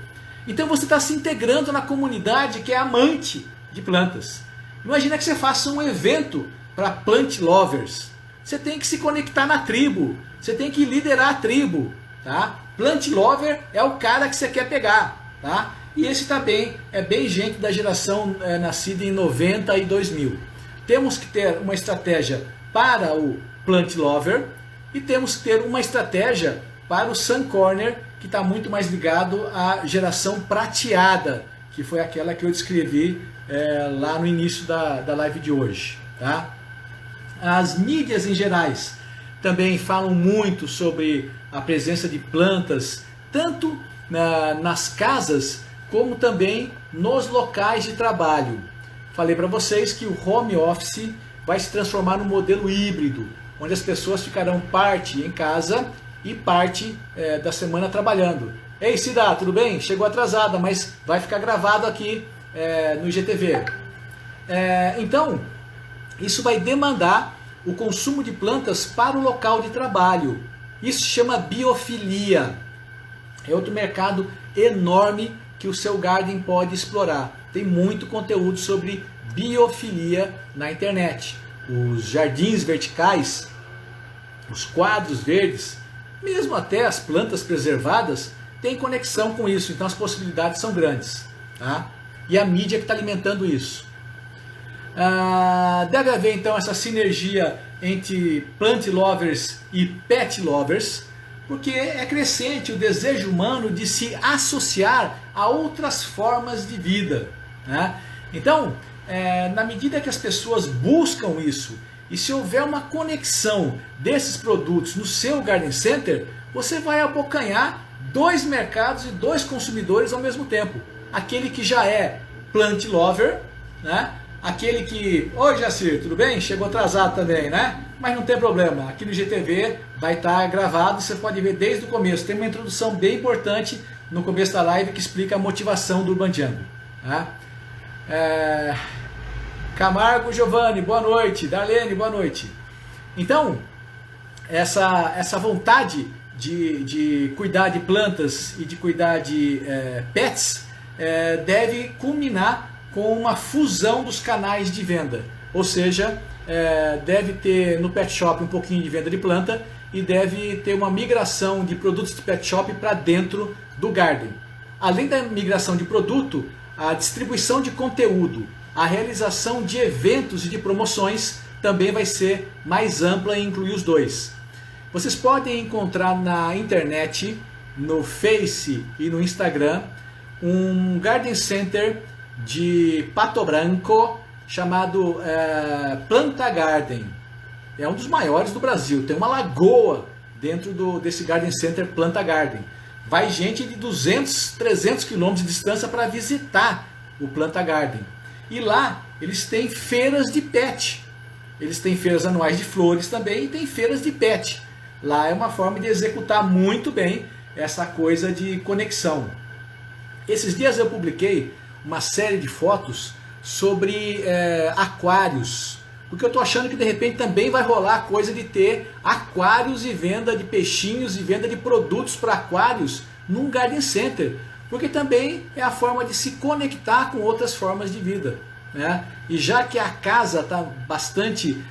Então você está se integrando na comunidade que é amante de plantas. Imagina que você faça um evento para plant lovers. Você tem que se conectar na tribo, você tem que liderar a tribo, tá? Plant lover é o cara que você quer pegar, tá? E esse também é bem gente da geração nascida em 90 e 2000. Temos que ter uma estratégia para o plant lover e temos que ter uma estratégia para o Sun Corner, que está muito mais ligado à geração prateada, que foi aquela que eu descrevi lá no início da live de hoje, tá? As mídias em gerais também falam muito sobre a presença de plantas, tanto nas casas como também nos locais de trabalho. Falei para vocês que o home office vai se transformar num modelo híbrido, onde as pessoas ficarão parte em casa e parte da semana trabalhando. Ei, Cida, tudo bem? Chegou atrasada, mas vai ficar gravado aqui no IGTV. Então, isso vai demandar o consumo de plantas para o local de trabalho. Isso se chama biofilia. É outro mercado enorme que o seu garden pode explorar. Tem muito conteúdo sobre biofilia na internet. Os jardins verticais, os quadros verdes, mesmo até as plantas preservadas, têm conexão com isso. Então as possibilidades são grandes, tá? E a mídia que está alimentando isso. Deve haver então essa sinergia entre plant lovers e pet lovers, porque é crescente o desejo humano de se associar a outras formas de vida, né? Então, na medida que as pessoas buscam isso, e se houver uma conexão desses produtos no seu garden center, você vai abocanhar dois mercados e dois consumidores ao mesmo tempo. Aquele que já é plant lover, né? Aquele que... Oi, Jacir, tudo bem? Chegou atrasado também, né? Mas não tem problema, aqui no IGTV vai estar gravado, você pode ver desde o começo. Tem uma introdução bem importante no começo da live que explica a motivação do Urban Jungle, tá? Camargo Giovanni, boa noite. Darlene, boa noite. Então, essa vontade de cuidar de plantas e de cuidar de pets deve culminar com uma fusão dos canais de venda. Ou seja, deve ter no pet shop um pouquinho de venda de planta e deve ter uma migração de produtos de pet shop para dentro do Garden. Além da migração de produto, a distribuição de conteúdo, a realização de eventos e de promoções também vai ser mais ampla e incluir os dois. Vocês podem encontrar na internet, no Face e no Instagram, um Garden Center de Pato Branco chamado Planta Garden. É um dos maiores do Brasil. Tem uma lagoa dentro desse Garden Center Planta Garden. Vai gente de 200, 300 quilômetros de distância para visitar o Planta Garden. E lá eles têm feiras de pet. Eles têm feiras anuais de flores também e tem feiras de pet. Lá é uma forma de executar muito bem essa coisa de conexão. Esses dias eu publiquei uma série de fotos sobre aquários, porque eu estou achando que de repente também vai rolar a coisa de ter aquários e venda de peixinhos e venda de produtos para aquários num Garden Center, porque também é a forma de se conectar com outras formas de vida, né? E já que a casa está bastante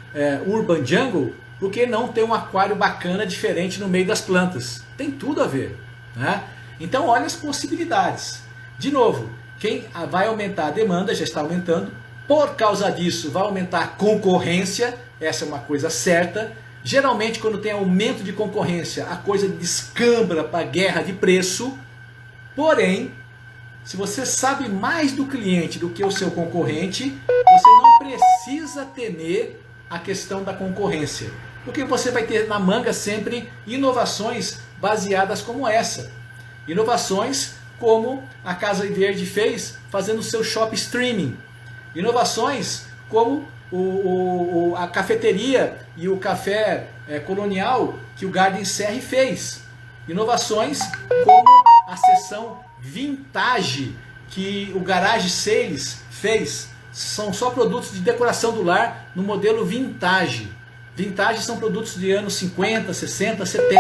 urban jungle, por que não ter um aquário bacana diferente no meio das plantas? Tem tudo a ver, né? Então olha as possibilidades. De novo, quem vai aumentar a demanda, já está aumentando, por causa disso vai aumentar a concorrência, essa é uma coisa certa. Geralmente quando tem aumento de concorrência, a coisa descambra para guerra de preço. Porém, se você sabe mais do cliente do que o seu concorrente, você não precisa temer a questão da concorrência. Porque você vai ter na manga sempre inovações baseadas como essa. Inovações como a Casa Verde fez, fazendo o seu shop streaming. Inovações como a cafeteria e o café colonial que o Garden Serre fez. Inovações como a seção vintage que o Garage Sales fez. São só produtos de decoração do lar no modelo vintage. Vintage são produtos de anos 50, 60, 70.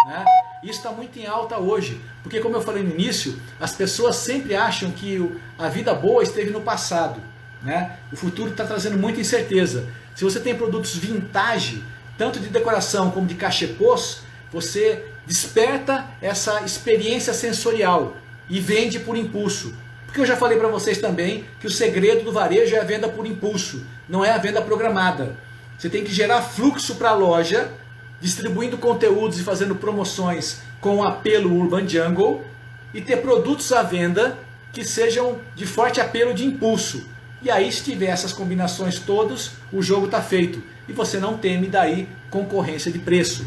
Né? Isso está muito em alta hoje, porque como eu falei no início, as pessoas sempre acham que a vida boa esteve no passado. Né? O futuro está trazendo muita incerteza. Se você tem produtos vintage, tanto de decoração como de cachepôs, você desperta essa experiência sensorial e vende por impulso. Porque eu já falei para vocês também que o segredo do varejo é a venda por impulso, não é a venda programada. Você tem que gerar fluxo para a loja, distribuindo conteúdos e fazendo promoções com apelo Urban Jungle e ter produtos à venda que sejam de forte apelo de impulso. E aí, se tiver essas combinações todas, o jogo está feito. E você não teme daí concorrência de preço.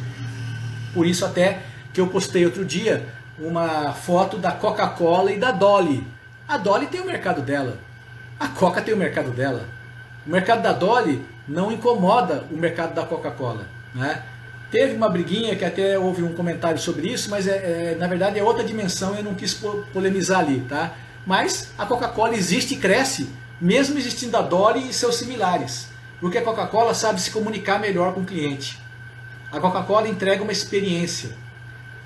Por isso até que eu postei outro dia uma foto da Coca-Cola e da Dolly. A Dolly tem o mercado dela. A Coca tem o mercado dela. O mercado da Dolly não incomoda o mercado da Coca-Cola, né? Teve uma briguinha que até houve um comentário sobre isso, mas na verdade é outra dimensão e eu não quis polemizar ali, tá? Mas a Coca-Cola existe e cresce, mesmo existindo a Dolly e seus similares, porque a Coca-Cola sabe se comunicar melhor com o cliente. A Coca-Cola entrega uma experiência,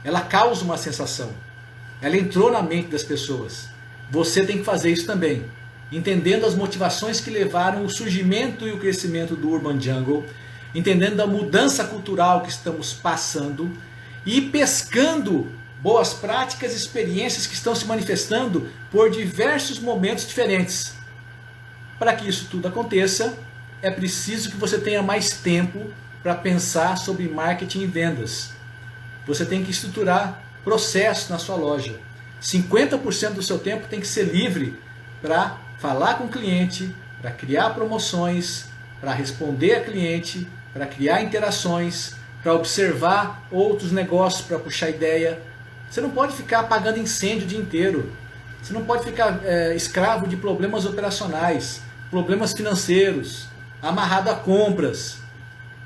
ela causa uma sensação, ela entrou na mente das pessoas. Você tem que fazer isso também, entendendo as motivações que levaram o surgimento e o crescimento do Urban Jungle, entendendo a mudança cultural que estamos passando e pescando boas práticas e experiências que estão se manifestando por diversos momentos diferentes. Para que isso tudo aconteça, é preciso que você tenha mais tempo para pensar sobre marketing e vendas. Você tem que estruturar processos na sua loja. 50% do seu tempo tem que ser livre para falar com o cliente, para criar promoções, para responder a cliente, para criar interações, para observar outros negócios, para puxar ideia. Você não pode ficar apagando incêndio o dia inteiro. Você não pode ficar escravo de problemas operacionais, problemas financeiros, amarrado a compras.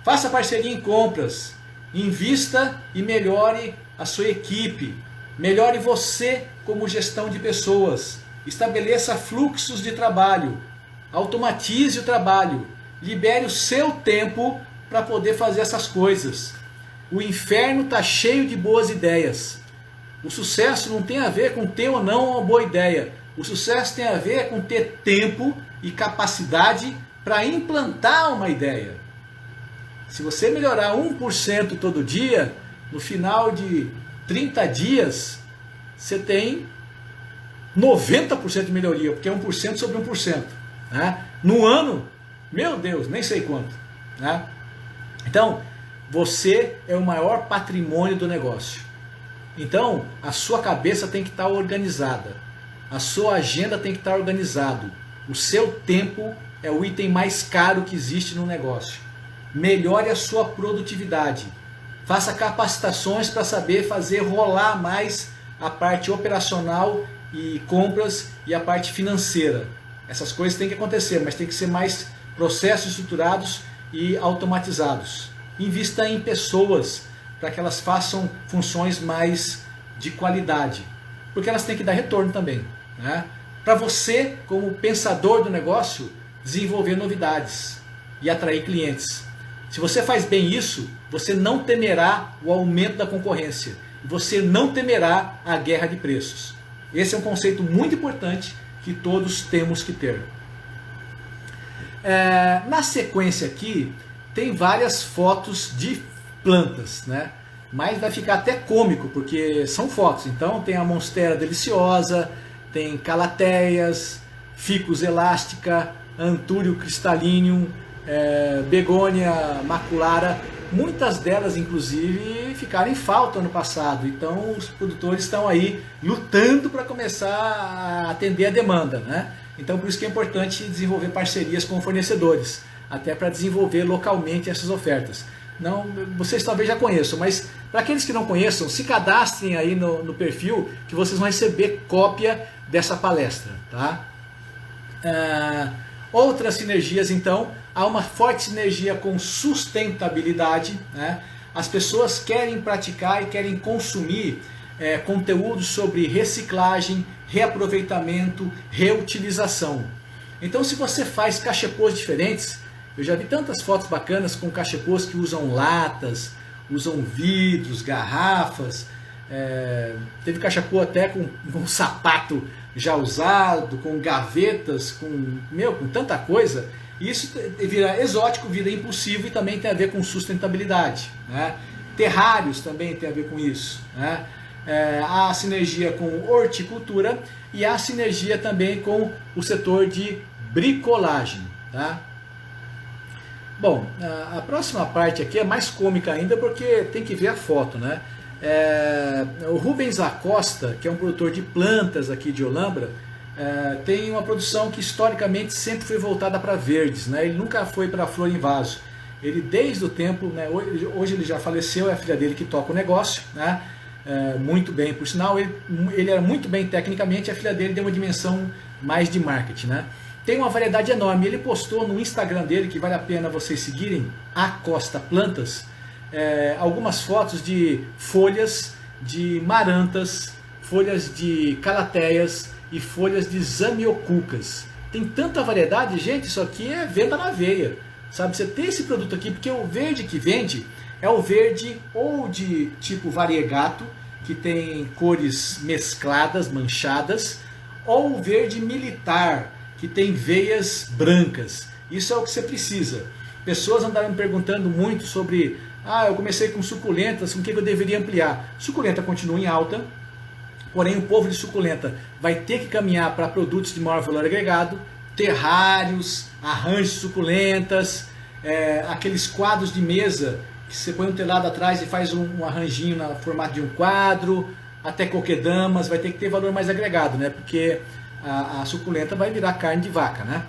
Faça parceria em compras, invista e melhore a sua equipe, melhore você como gestão de pessoas, estabeleça fluxos de trabalho, automatize o trabalho, libere o seu tempo para poder fazer essas coisas. O inferno está cheio de boas ideias. O sucesso não tem a ver com ter ou não uma boa ideia. O sucesso tem a ver com ter tempo e capacidade para implantar uma ideia. Se você melhorar 1% todo dia, no final de 30 dias, você tem 90% de melhoria, porque é 1% sobre 1%. Né? No ano, meu Deus, nem sei quanto. Né? Então, você é o maior patrimônio do negócio. Então, a sua cabeça tem que estar organizada. A sua agenda tem que estar organizada. O seu tempo é o item mais caro que existe no negócio. Melhore a sua produtividade. Faça capacitações para saber fazer rolar mais a parte operacional e compras e a parte financeira. Essas coisas têm que acontecer, mas tem que ser mais processos estruturados e automatizados. Invista em pessoas para que elas façam funções mais de qualidade, porque elas têm que dar retorno também. Né? Para você, como pensador do negócio, desenvolver novidades e atrair clientes. Se você faz bem isso, você não temerá o aumento da concorrência. Você não temerá a guerra de preços. Esse é um conceito muito importante que todos temos que ter. Na sequência aqui, tem várias fotos de plantas, né? Mas vai ficar até cômico, porque são fotos. Então tem a monstera deliciosa, tem calatheias, ficus elástica, antúrio cristalineum, begônia maculara. Muitas delas, inclusive, ficaram em falta ano passado. Então os produtores estão aí lutando para começar a atender a demanda, né? Então por isso que é importante desenvolver parcerias com fornecedores, até para desenvolver localmente essas ofertas. Não, vocês talvez já conheçam, mas para aqueles que não conheçam, se cadastrem aí no perfil que vocês vão receber cópia dessa palestra. Tá? Outras sinergias, então, há uma forte sinergia com sustentabilidade. Né? As pessoas querem praticar e querem consumir conteúdo sobre reciclagem, reaproveitamento, reutilização. Então, se você faz cachepôs diferentes, eu já vi tantas fotos bacanas com cachepôs que usam latas, usam vidros, garrafas. Teve cachepô até com sapato já usado, com gavetas, com tanta coisa. Isso vira exótico, vira impulsivo e também tem a ver com sustentabilidade. Né? Terrários também tem a ver com isso. Né? Há a sinergia com horticultura e há a sinergia também com o setor de bricolagem. Tá? Bom, a próxima parte aqui é mais cômica ainda porque tem que ver a foto, né? O Rubens Acosta, que é um produtor de plantas aqui de Olambra, tem uma produção que historicamente sempre foi voltada para verdes, né? Ele nunca foi para flor em vaso. Ele desde o tempo, né, hoje ele já faleceu, é a filha dele que toca o negócio, né? Muito bem, por sinal, ele era muito bem tecnicamente, a filha dele deu uma dimensão mais de marketing, né? Tem uma variedade enorme. Ele postou no Instagram dele, que vale a pena vocês seguirem, Acosta Plantas, algumas fotos de folhas de marantas, folhas de calatheias e folhas de zamioculcas. Tem tanta variedade, gente, isso aqui é venda na veia. Sabe, você tem esse produto aqui, porque o verde que vende é o verde ou de tipo variegato, que tem cores mescladas, manchadas, ou o verde militar, que tem veias brancas. Isso é o que você precisa. Pessoas andaram me perguntando muito sobre, eu comecei com suculentas, com o que eu deveria ampliar? Suculenta continua em alta, porém o povo de suculenta vai ter que caminhar para produtos de maior valor agregado, terrários, arranjos de suculentas, aqueles quadros de mesa, que você põe um telado atrás e faz um arranjinho no formato de um quadro, até coquedamas, vai ter que ter valor mais agregado, né? Porque a suculenta vai virar carne de vaca, né?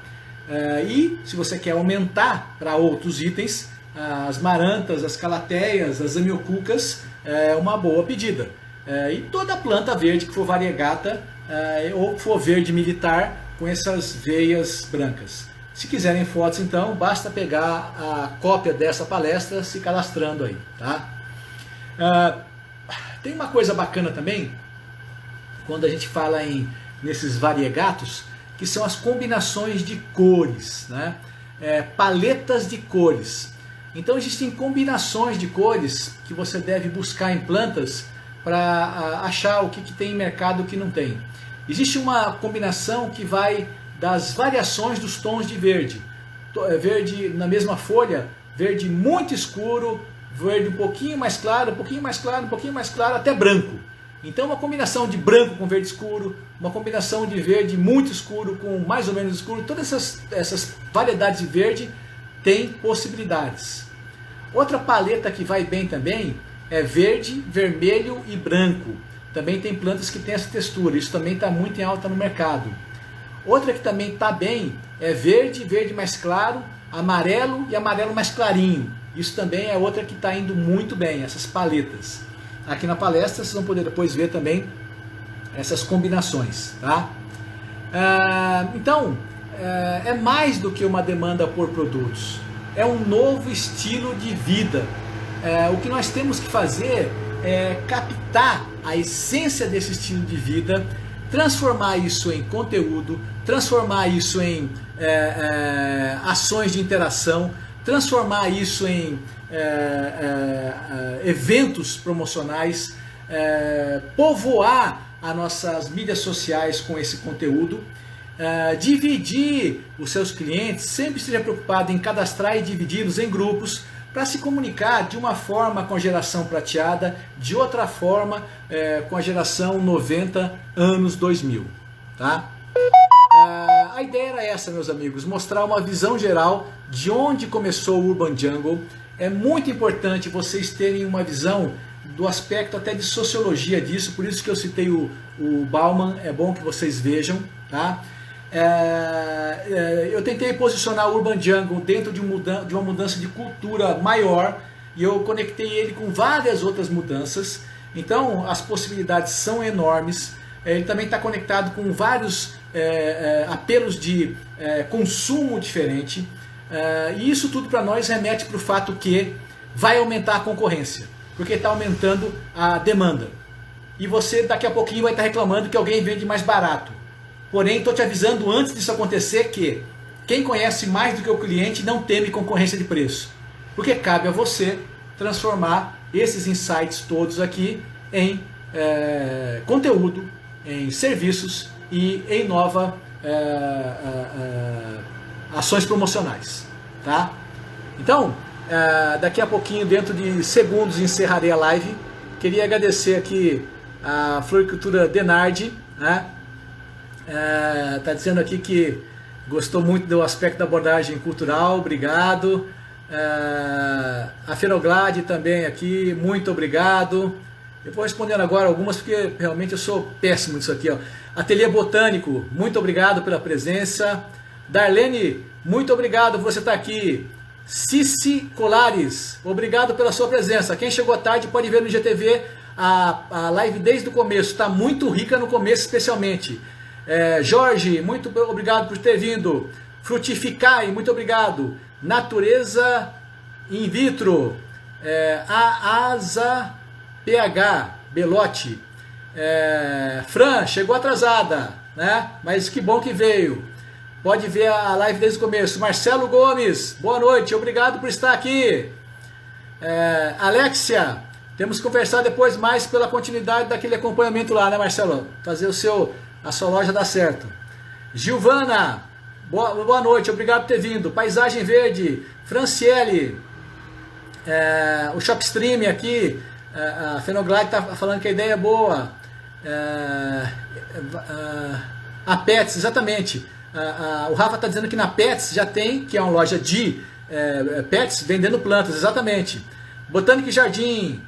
E se você quer aumentar para outros itens, as marantas, as calatheias, as zamioculcas é uma boa pedida. E toda planta verde que for variegata ou que for verde militar com essas veias brancas. Se quiserem fotos, então, basta pegar a cópia dessa palestra se cadastrando aí. Tá? Tem uma coisa bacana também, quando a gente fala nesses variegatos, que são as combinações de cores, né? Paletas de cores. Então existem combinações de cores que você deve buscar em plantas para achar o que tem em mercado e o que não tem. Existe uma combinação que vai das variações dos tons de verde. Verde na mesma folha, verde muito escuro, verde um pouquinho mais claro, um pouquinho mais claro, um pouquinho mais claro, até branco. Então uma combinação de branco com verde escuro, uma combinação de verde muito escuro com mais ou menos escuro, todas essas variedades de verde têm possibilidades. Outra paleta que vai bem também é verde, vermelho e branco. Também tem plantas que têm essa textura, isso também está muito em alta no mercado. Outra que também está bem é verde, verde mais claro, amarelo e amarelo mais clarinho. Isso também é outra que está indo muito bem, essas paletas. Aqui na palestra vocês vão poder depois ver também essas combinações. Tá? Então, é mais do que uma demanda por produtos. É um novo estilo de vida. O que nós temos que fazer é captar a essência desse estilo de vida, transformar isso em conteúdo, transformar isso em ações de interação, transformar isso em eventos promocionais, povoar as nossas mídias sociais com esse conteúdo, dividir os seus clientes, sempre esteja preocupado em cadastrar e dividi-los em grupos, para se comunicar de uma forma com a geração prateada, de outra forma com a geração 90 anos 2000. Tá? A ideia era essa, meus amigos, mostrar uma visão geral de onde começou o Urban Jungle. É muito importante vocês terem uma visão do aspecto até de sociologia disso, por isso que eu citei o Bauman, é bom que vocês vejam. Tá? Eu tentei posicionar o Urban Jungle dentro de uma mudança de cultura maior e eu conectei ele com várias outras mudanças, então as possibilidades são enormes. Ele também está conectado com vários apelos de consumo diferente, e isso tudo para nós remete para o fato que vai aumentar a concorrência, porque está aumentando a demanda e você daqui a pouquinho vai estar reclamando que alguém vende mais barato. Porém, estou te avisando antes disso acontecer que quem conhece mais do que o cliente não teme concorrência de preço. Porque cabe a você transformar esses insights todos aqui em conteúdo, em serviços e em novas ações promocionais. Tá? Então, daqui a pouquinho, dentro de segundos, encerrarei a live. Queria agradecer aqui a Floricultura Denardi, né? Tá dizendo aqui que gostou muito do aspecto da abordagem cultural, obrigado. A Fenoglade também aqui, muito obrigado. Eu vou respondendo agora algumas porque realmente eu sou péssimo nisso aqui. Ó. Ateliê Botânico, muito obrigado pela presença. Darlene, muito obrigado por você estar aqui. Cici Colares, obrigado pela sua presença. Quem chegou tarde pode ver no IGTV a live desde o começo, está muito rica no começo especialmente. Jorge, muito obrigado por ter vindo. Frutificai, muito obrigado. Natureza in vitro. A Asa PH Belotti. Fran, chegou atrasada, né? Mas que bom que veio. Pode ver a live desde o começo. Marcelo Gomes, boa noite, obrigado por estar aqui. Alexia, temos que conversar depois mais pela continuidade daquele acompanhamento lá, né, Marcelo? Fazer a sua loja dar certo. Gilvana, boa noite, obrigado por ter vindo. Paisagem Verde, Franciele, o Shopstream aqui, a Fenoglide está falando que a ideia é boa. A Pets, exatamente. O Rafa está dizendo que na Pets já tem, que é uma loja de pets vendendo plantas, exatamente. Botânica e Jardim,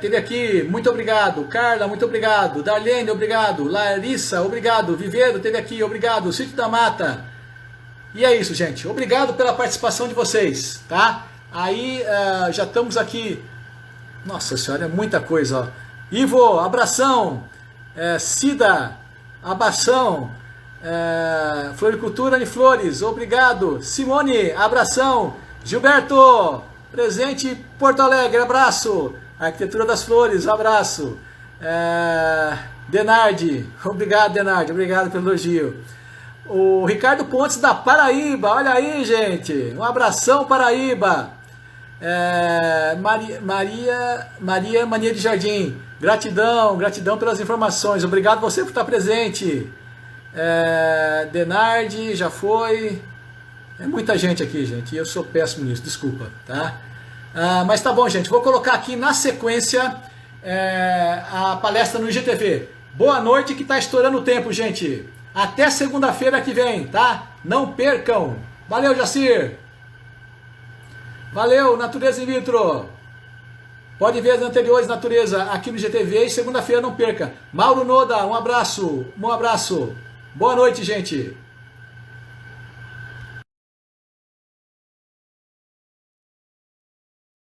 teve aqui, muito obrigado. Carla, muito obrigado. Darlene, obrigado. Larissa, obrigado. Viveiro, teve aqui, obrigado. Sítio da Mata. E é isso, gente. Obrigado pela participação de vocês, tá? Aí, já estamos aqui. Nossa senhora, é muita coisa, ó. Ivo, abração. Cida, abração. Floricultura de Flores, obrigado. Simone, abração. Gilberto, presente em Porto Alegre, abraço. Arquitetura das Flores, abraço. Denardi, obrigado, Denardi, obrigado pelo elogio. O Ricardo Pontes da Paraíba, olha aí, gente, um abração, Paraíba. Maria Mania de Jardim, gratidão pelas informações, obrigado você por estar presente. Denardi, já foi. É muita gente aqui, gente, e eu sou péssimo nisso, desculpa, tá? Mas tá bom, gente, vou colocar aqui na sequência a palestra no IGTV. Boa noite, que tá estourando o tempo, gente. Até segunda-feira que vem, tá? Não percam. Valeu, Jacir. Valeu, Natureza in Vitro. Pode ver as anteriores Natureza aqui no IGTV e segunda-feira não perca. Mauro Noda, um abraço. Boa noite, gente.